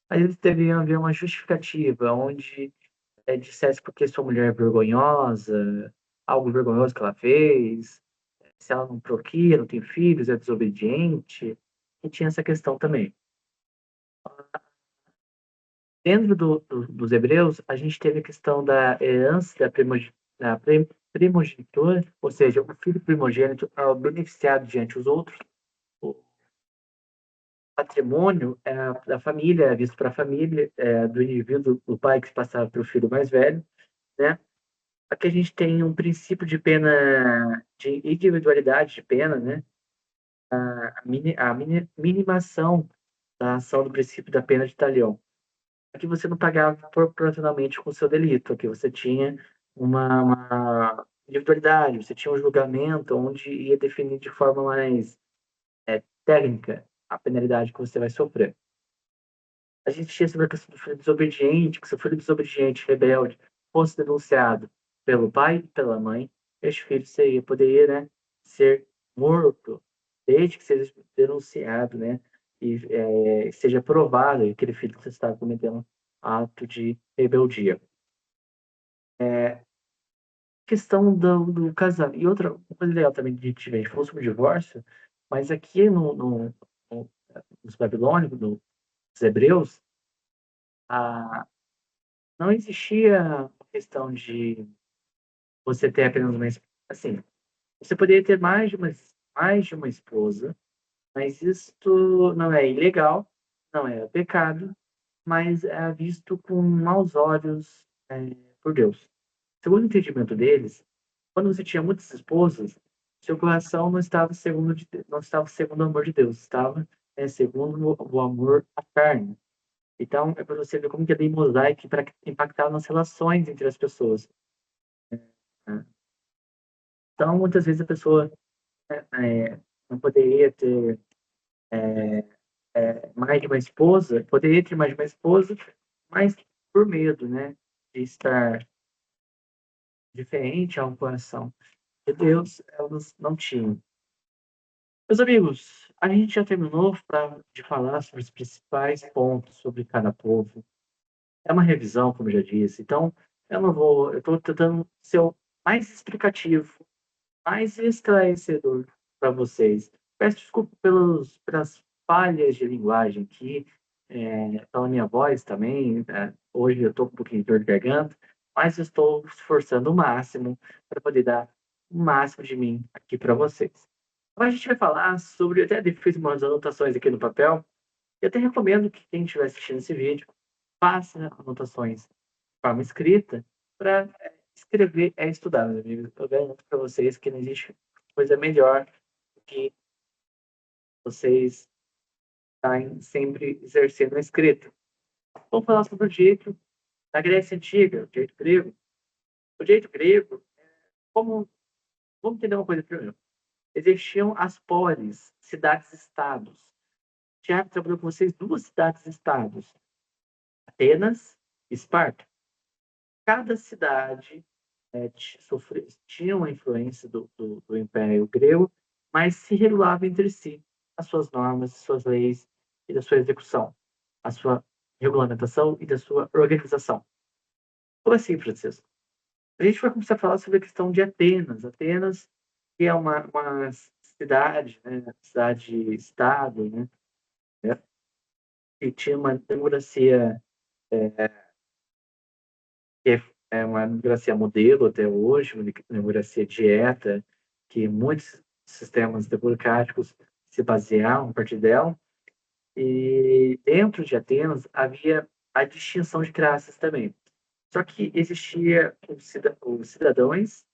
Speaker 1: mas eles deveriam haver uma justificativa onde dissesse porque sua mulher é vergonhosa, algo vergonhoso que ela fez, se ela não proquia, não tem filhos, é desobediente, e tinha essa questão também. Dentro dos hebreus, a gente teve a questão da herança, da primogenitura, ou seja, o filho primogênito é o beneficiado diante dos outros. O patrimônio da família, é visto para a família, do indivíduo, do pai que se passava para o filho mais velho, né? Aqui a gente tem um princípio de pena, de individualidade de pena, né? Minimação da ação do princípio da pena de talião. Aqui você não pagava proporcionalmente com o seu delito, aqui você tinha uma individualidade, você tinha um julgamento onde ia definir de forma mais técnica a penalidade que você vai sofrer. A gente tinha sobre a questão do filho desobediente, que se o filho desobediente, rebelde, fosse denunciado pelo pai e pela mãe, este filho poderia, né, ser morto, desde que seja denunciado, né, e seja provado que aquele filho que você está cometendo ato de rebeldia. Questão do casamento. E outra coisa legal também de a gente falou sobre o divórcio, mas aqui nos babilônicos, nos hebreus, a, não existia a questão de você ter apenas uma esposa. Assim, você poderia ter mais de uma esposa, mas isto não é ilegal, não é pecado, mas é visto com maus olhos por Deus. Segundo o entendimento deles, quando você tinha muitas esposas, seu coração não estava segundo o amor de Deus, estava segundo o amor à carne. Então, é para você ver como que a lei mosaica para impactar nas relações entre as pessoas, né? Então, muitas vezes a pessoa não poderia ter mais de uma esposa, poderia ter mais de uma esposa, mas por medo, né, de estar diferente ao coração de Deus, elas não tinham. Meus amigos, a gente já terminou de falar sobre os principais pontos sobre cada povo. É uma revisão, como eu já disse, então eu estou tentando ser o mais explicativo, mais esclarecedor para vocês. Peço desculpa pelas falhas de linguagem aqui, pela minha voz também. Hoje eu estou com um pouquinho de dor de garganta, mas eu estou esforçando o máximo para poder dar o máximo de mim aqui para vocês. Agora a gente vai falar sobre, eu até fiz umas anotações aqui no papel, e até recomendo que quem estiver assistindo esse vídeo faça anotações de forma escrita para escrever é estudar, meus amigos. Eu garanto para vocês que não existe coisa melhor do que vocês estarem sempre exercendo a escrita. Vamos falar sobre o direito da Grécia Antiga, o direito grego. O direito grego, como, vamos entender uma coisa primeiro. Existiam as polis, cidades-estados. Tiago trabalhou com vocês duas cidades-estados, Atenas e Esparta. Cada cidade tinha uma influência do Império Grego, mas se regulava entre si as suas normas, as suas leis e da sua execução, a sua regulamentação e da sua organização. Como assim, Francisco? A gente vai começar a falar sobre a questão de Atenas. Atenas, que é uma cidade, né, cidade-estado, né, que tinha uma democracia que é uma democracia modelo até hoje, uma democracia direta, que muitos sistemas democráticos se baseavam a partir dela. E dentro de Atenas havia a distinção de classes também. Só que existia os cidadãos,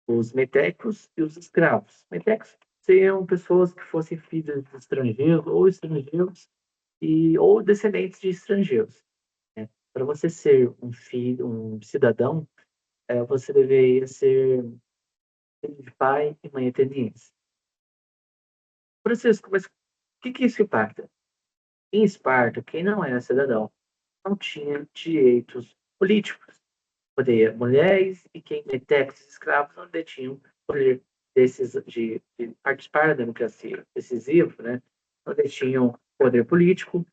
Speaker 1: os metecos e os escravos. Metecos seriam pessoas que fossem filhos de estrangeiros ou descendentes de estrangeiros, né? Para você ser um filho, um cidadão, você deveria ser filho de pai e mãe ateniense. Francisco, mas o que isso impacta? Em Esparta, quem não era cidadão não tinha direitos políticos. Mulheres e quem metecos escravos não detinham poder de participar da democracia decisivo, né? Não detinham poder político.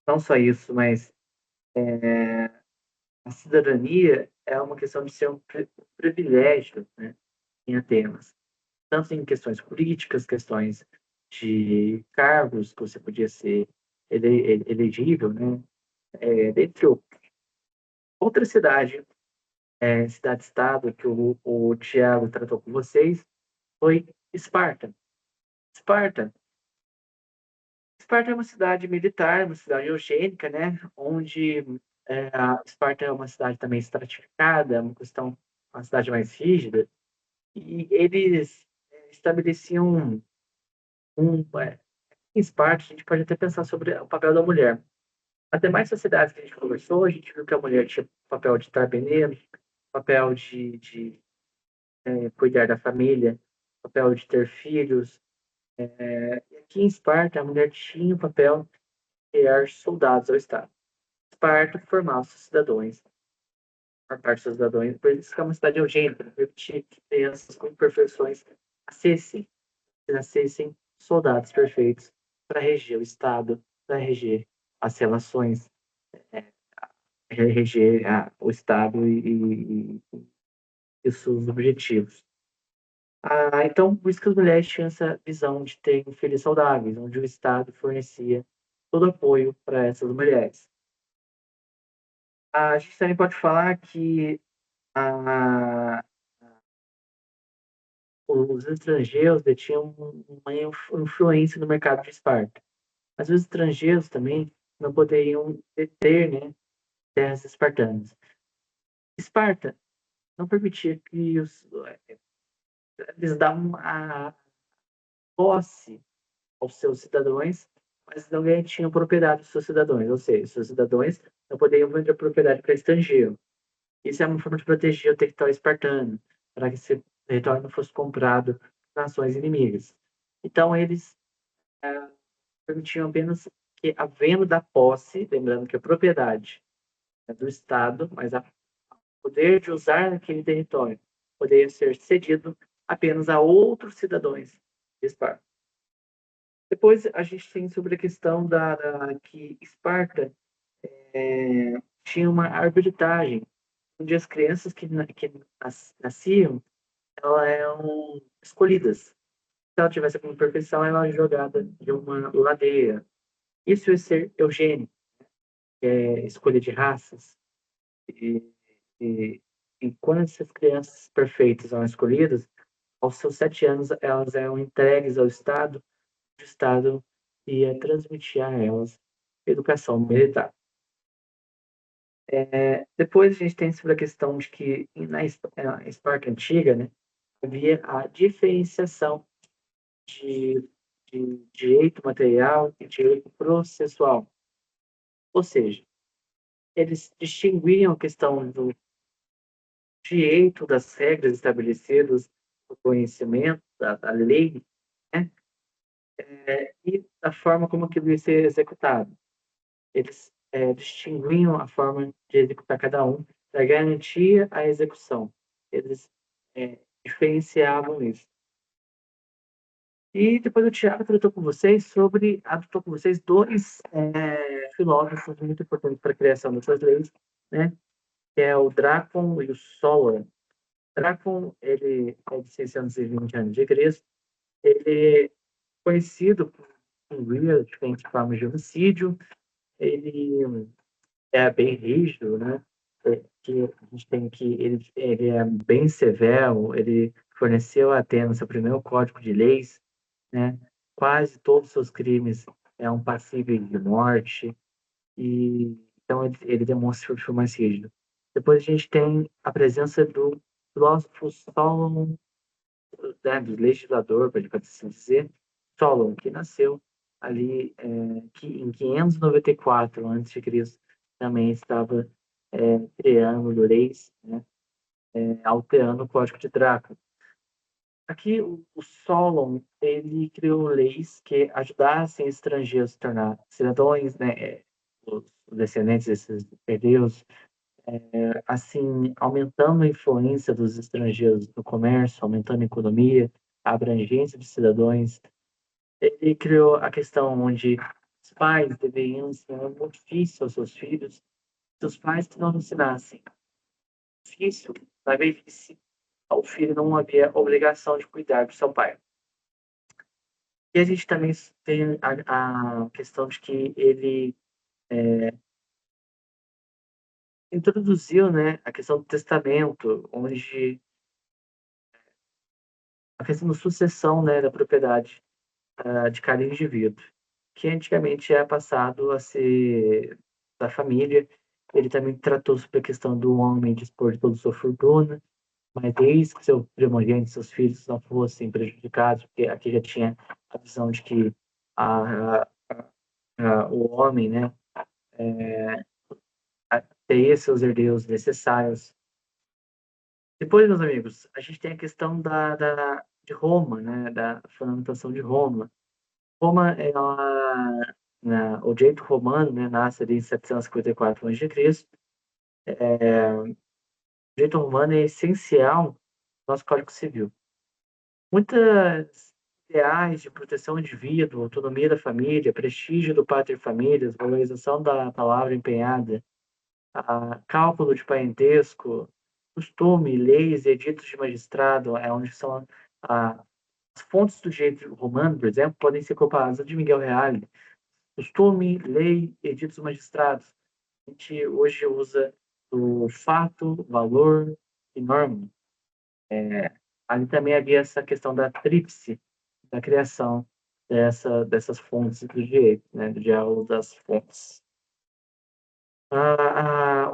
Speaker 1: Não só isso, mas a cidadania é uma questão de ser um privilégio, né, em Atenas. Tanto em questões políticas, questões de cargos que você podia ser elegível, né? Dentre outros. Outra cidade, cidade-estado, que o Tiago tratou com vocês, foi Esparta. Esparta. Esparta é uma cidade militar, uma cidade eugênica, né? Onde Esparta é uma cidade também estratificada, uma cidade mais rígida, e eles estabeleciam em Esparta, a gente pode até pensar sobre o papel da mulher. As demais sociedades que a gente conversou, a gente viu que a mulher tinha papel de estar beneiro, papel de cuidar da família, papel de ter filhos. E aqui em Esparta, a mulher tinha o papel de criar soldados ao Estado. Esparta formava seus cidadãos, a parte dos cidadãos, por isso que é uma cidade eugênica, permitir que crianças com imperfeições nascessem, nascessem soldados perfeitos para reger o Estado, para reger as relações, reger o Estado e seus objetivos. Então, por isso que as mulheres tinham essa visão de terem filhos saudáveis, onde o Estado fornecia todo apoio para essas mulheres. A gente também pode falar que a, os estrangeiros detinham uma influência no mercado de Esparta. Mas os estrangeiros também não poderiam deter, né, terras espartanas. Esparta não permitia que eles davam a posse aos seus cidadãos, mas não tinham propriedade dos seus cidadãos, ou seja, seus cidadãos não poderiam vender propriedade para estrangeiro. Isso é uma forma de proteger o território espartano, para que esse território não fosse comprado por nações inimigas. Então, eles permitiam apenas que a venda da posse, lembrando que a propriedade é do Estado, mas o poder de usar aquele território poderia ser cedido apenas a outros cidadãos de Esparta. Depois a gente tem sobre a questão que Esparta tinha uma arbitragem, onde as crianças que nasciam, elas eram escolhidas. Se ela tivesse alguma perfeição, ela era jogada de uma ladeira. Isso é ser eugênico, escolha de raças. E, e, e quando essas crianças perfeitas são escolhidas, aos seus 7 anos, elas eram entregues ao Estado, o Estado ia transmitir a elas educação militar. Depois a gente tem sobre a questão de que na Esparta antiga, né, havia a diferenciação de, de direito material e direito processual. Ou seja, eles distinguiam a questão do direito das regras estabelecidas, do conhecimento, da lei, né, e da forma como aquilo ia ser executado. Eles distinguiam a forma de executar cada um para garantir a execução. Eles diferenciavam isso. E depois o Tiago adotou com vocês dois filósofos muito importantes para a criação dessas leis, né? Que é o Drácon e o Solon. Drácon, ele é de 620 anos de Cristo. Ele é conhecido por incluir diferentes formas de homicídio. Ele é bem rígido, né? Que a gente tem que ele é bem severo. Ele forneceu a Atenas seu primeiro código de leis, né? Quase todos os seus crimes são passíveis de morte, e então ele demonstra o perfil mais rígido. Depois a gente tem a presença do filósofo Solon, né, do legislador, para assim dizer, Solon, que nasceu ali em 594 a.C., também estava criando leis, né, alterando o Código de Drácula. Aqui o Solon, ele criou leis que ajudassem estrangeiros a se tornar cidadãos, né, os descendentes desses hebreus, assim, aumentando a influência dos estrangeiros no comércio, aumentando a economia, a abrangência de cidadãos. Ele criou a questão onde os pais deveriam ensinar um ofício aos seus filhos. Se os pais que não ensinassem ofício, na velhice, ao filho não havia obrigação de cuidar do seu pai. E a gente também tem a questão de que ele introduziu, né, a questão do testamento, onde a questão da sucessão, né, da propriedade de cada indivíduo, que antigamente era passado a ser da família. Ele também tratou sobre a questão do homem dispor de toda a sua fortuna, mas desde que seu primogênito, seus filhos não fossem prejudicados, porque aqui já tinha a visão de que a, o homem, né, teria seus herdeiros necessários. Depois, meus amigos, a gente tem a questão de Roma, né, da fundamentação de Roma. Roma, o direito romano, né, nasce ali em 754 a.C. O direito romano é essencial no nosso Código Civil. Muitas ideais de proteção ao indivíduo, autonomia da família, prestígio do pater familias, valorização da palavra empenhada, cálculo de parentesco, costume, leis, editos de magistrado, onde são as fontes do direito romano, por exemplo, podem ser comparadas a de Miguel Reale. Costume, lei, editos magistrados. A gente hoje usa o fato, valor e norma. Ali também havia essa questão da tríplice, da criação dessas fontes do direito, né, do diálogo das fontes.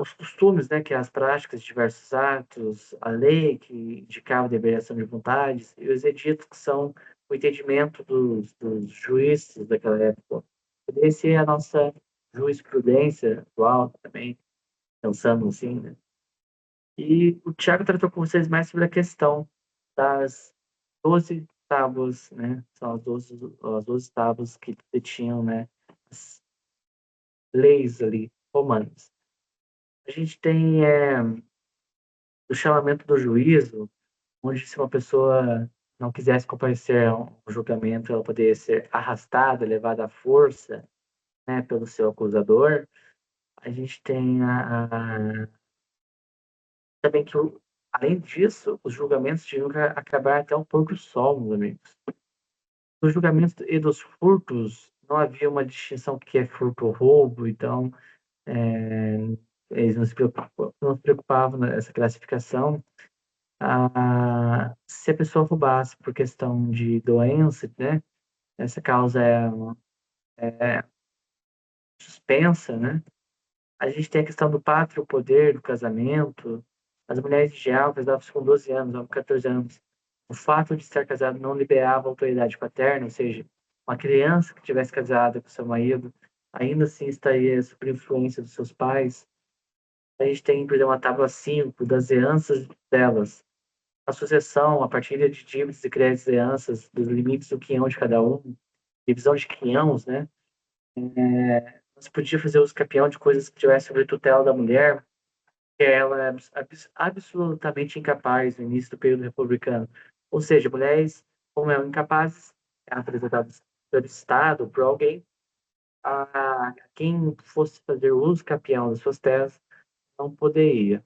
Speaker 1: Os costumes, né, que é as práticas de diversos atos, a lei, que indicava a deliberação de vontades, e os editos, que são o entendimento dos juízes daquela época. Esse é a nossa jurisprudência atual também, pensando assim, né? E o Tiago tratou com vocês mais sobre a questão das 12 tábuas, né? São as 12 tábuas que detinham, né, as leis ali romanas. A gente tem o chamamento do juízo, onde se uma pessoa não quisesse comparecer a um julgamento, ela poderia ser arrastada, levada à força, né, pelo seu acusador. A gente tem também que, além disso, os julgamentos tinham que acabar até o pôr do sol, meus amigos. Nos julgamentos e dos furtos, não havia uma distinção que é furto ou roubo, então é, eles não se preocupavam nessa classificação. Se a pessoa roubasse por questão de doença, né, essa causa é suspensa, né? A gente tem a questão do pátrio poder, do casamento. As mulheres de geral casavam-se com 12 anos, ou 14 anos. O fato de estar casado não liberava a autoridade paterna, ou seja, uma criança que tivesse casada com seu marido, ainda assim estaria sob influência dos seus pais. A gente tem, por exemplo, a tábua 5 das heranças delas. A sucessão, a partilha de dívidas e créditos e heranças, dos limites do quinhão de cada um, divisão de quinhãos, né? Não se podia fazer uso capião de coisas que tivessem sobre tutela da mulher, que ela é absolutamente incapaz no início do período republicano. Ou seja, mulheres, como eram incapazes, eram apresentadas pelo Estado, por alguém, a quem fosse fazer uso capião das suas terras não poderia.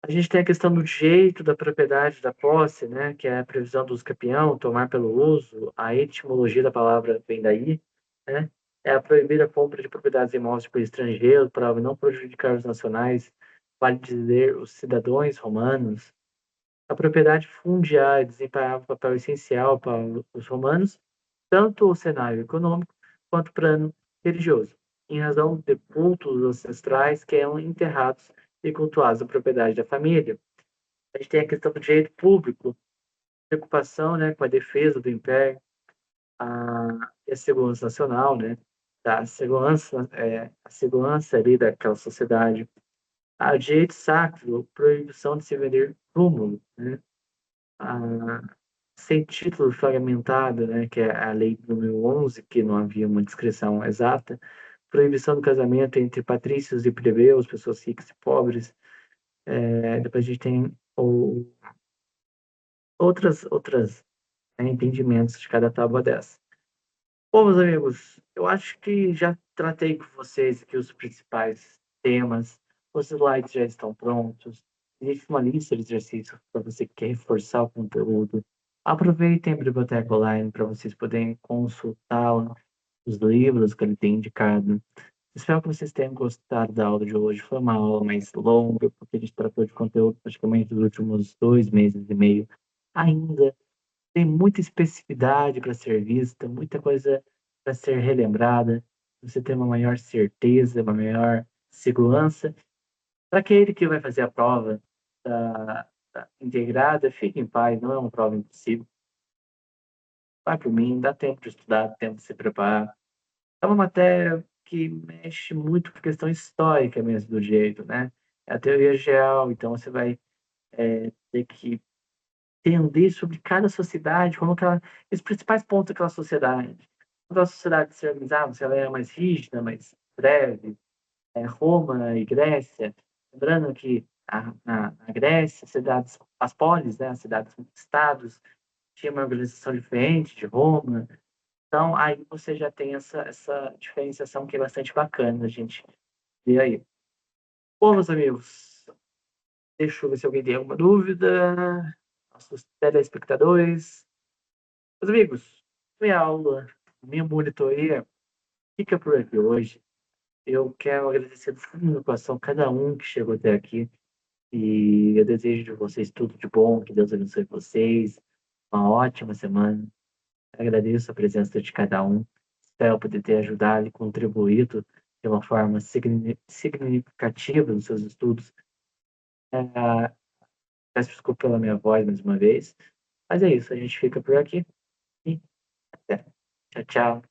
Speaker 1: A gente tem a questão do direito da propriedade da posse, né, que é a previsão do uso capião, tomar pelo uso, a etimologia da palavra vem daí, né? É a proibir a compra de propriedades imóveis por estrangeiros para não prejudicar os nacionais, vale dizer, os cidadãos romanos. A propriedade fundiária desempenhava um papel essencial para os romanos, tanto o cenário econômico quanto o plano religioso, em razão de cultos ancestrais que eram enterrados e cultuados na propriedade da família. A gente tem a questão do direito público, preocupação, né, com a defesa do império, a segurança nacional, né, a segurança ali daquela sociedade, a direito sacro, proibição de se vender túmulo, né, sem título fragmentado, né, que é a lei número 11, que não havia uma descrição exata, proibição do casamento entre patrícios e plebeus, pessoas ricas e pobres. Depois a gente tem outras né, entendimentos de cada tábua dessa. Bom, meus amigos, eu acho que já tratei com vocês aqui os principais temas. Os slides já estão prontos. Existe uma lista de exercícios para você que quer reforçar o conteúdo. Aproveitem a biblioteca online para vocês poderem consultar os livros que ele tem indicado. Espero que vocês tenham gostado da aula de hoje. Foi uma aula mais longa, porque a gente tratou de conteúdo praticamente dos últimos 2 meses e meio. Ainda tem muita especificidade para ser vista, muita coisa para ser relembrada. Você tem uma maior certeza, uma maior segurança. Para aquele que vai fazer a prova da integrada, fique em paz, não é uma prova impossível. Vai por mim, dá tempo de estudar, dá tempo de se preparar. É uma matéria que mexe muito com a questão histórica mesmo do direito, né? É a teoria geral, então você vai ter que entender sobre cada sociedade, como que ela, os principais pontos daquela sociedade. Aquela sociedade se organizava, se ela era mais rígida, mais breve, Roma e Grécia. Lembrando que na Grécia, cidades, as polis, né, as cidades-estados, tinha uma organização diferente de Roma. Então, aí você já tem essa diferenciação que é bastante bacana a gente ver aí. Bom, meus amigos, deixa eu ver se alguém tem alguma dúvida. Nossos telespectadores. Meus amigos, minha aula, minha monitoria fica por aqui hoje. Eu quero agradecer do fundo do coração cada um que chegou até aqui. E eu desejo de vocês tudo de bom, que Deus abençoe vocês. Uma ótima semana. Agradeço a presença de cada um. Espero poder ter ajudado e contribuído de uma forma significativa nos seus estudos. É, peço desculpa pela minha voz mais uma vez. Mas é isso, a gente fica por aqui e até. Tchau, tchau.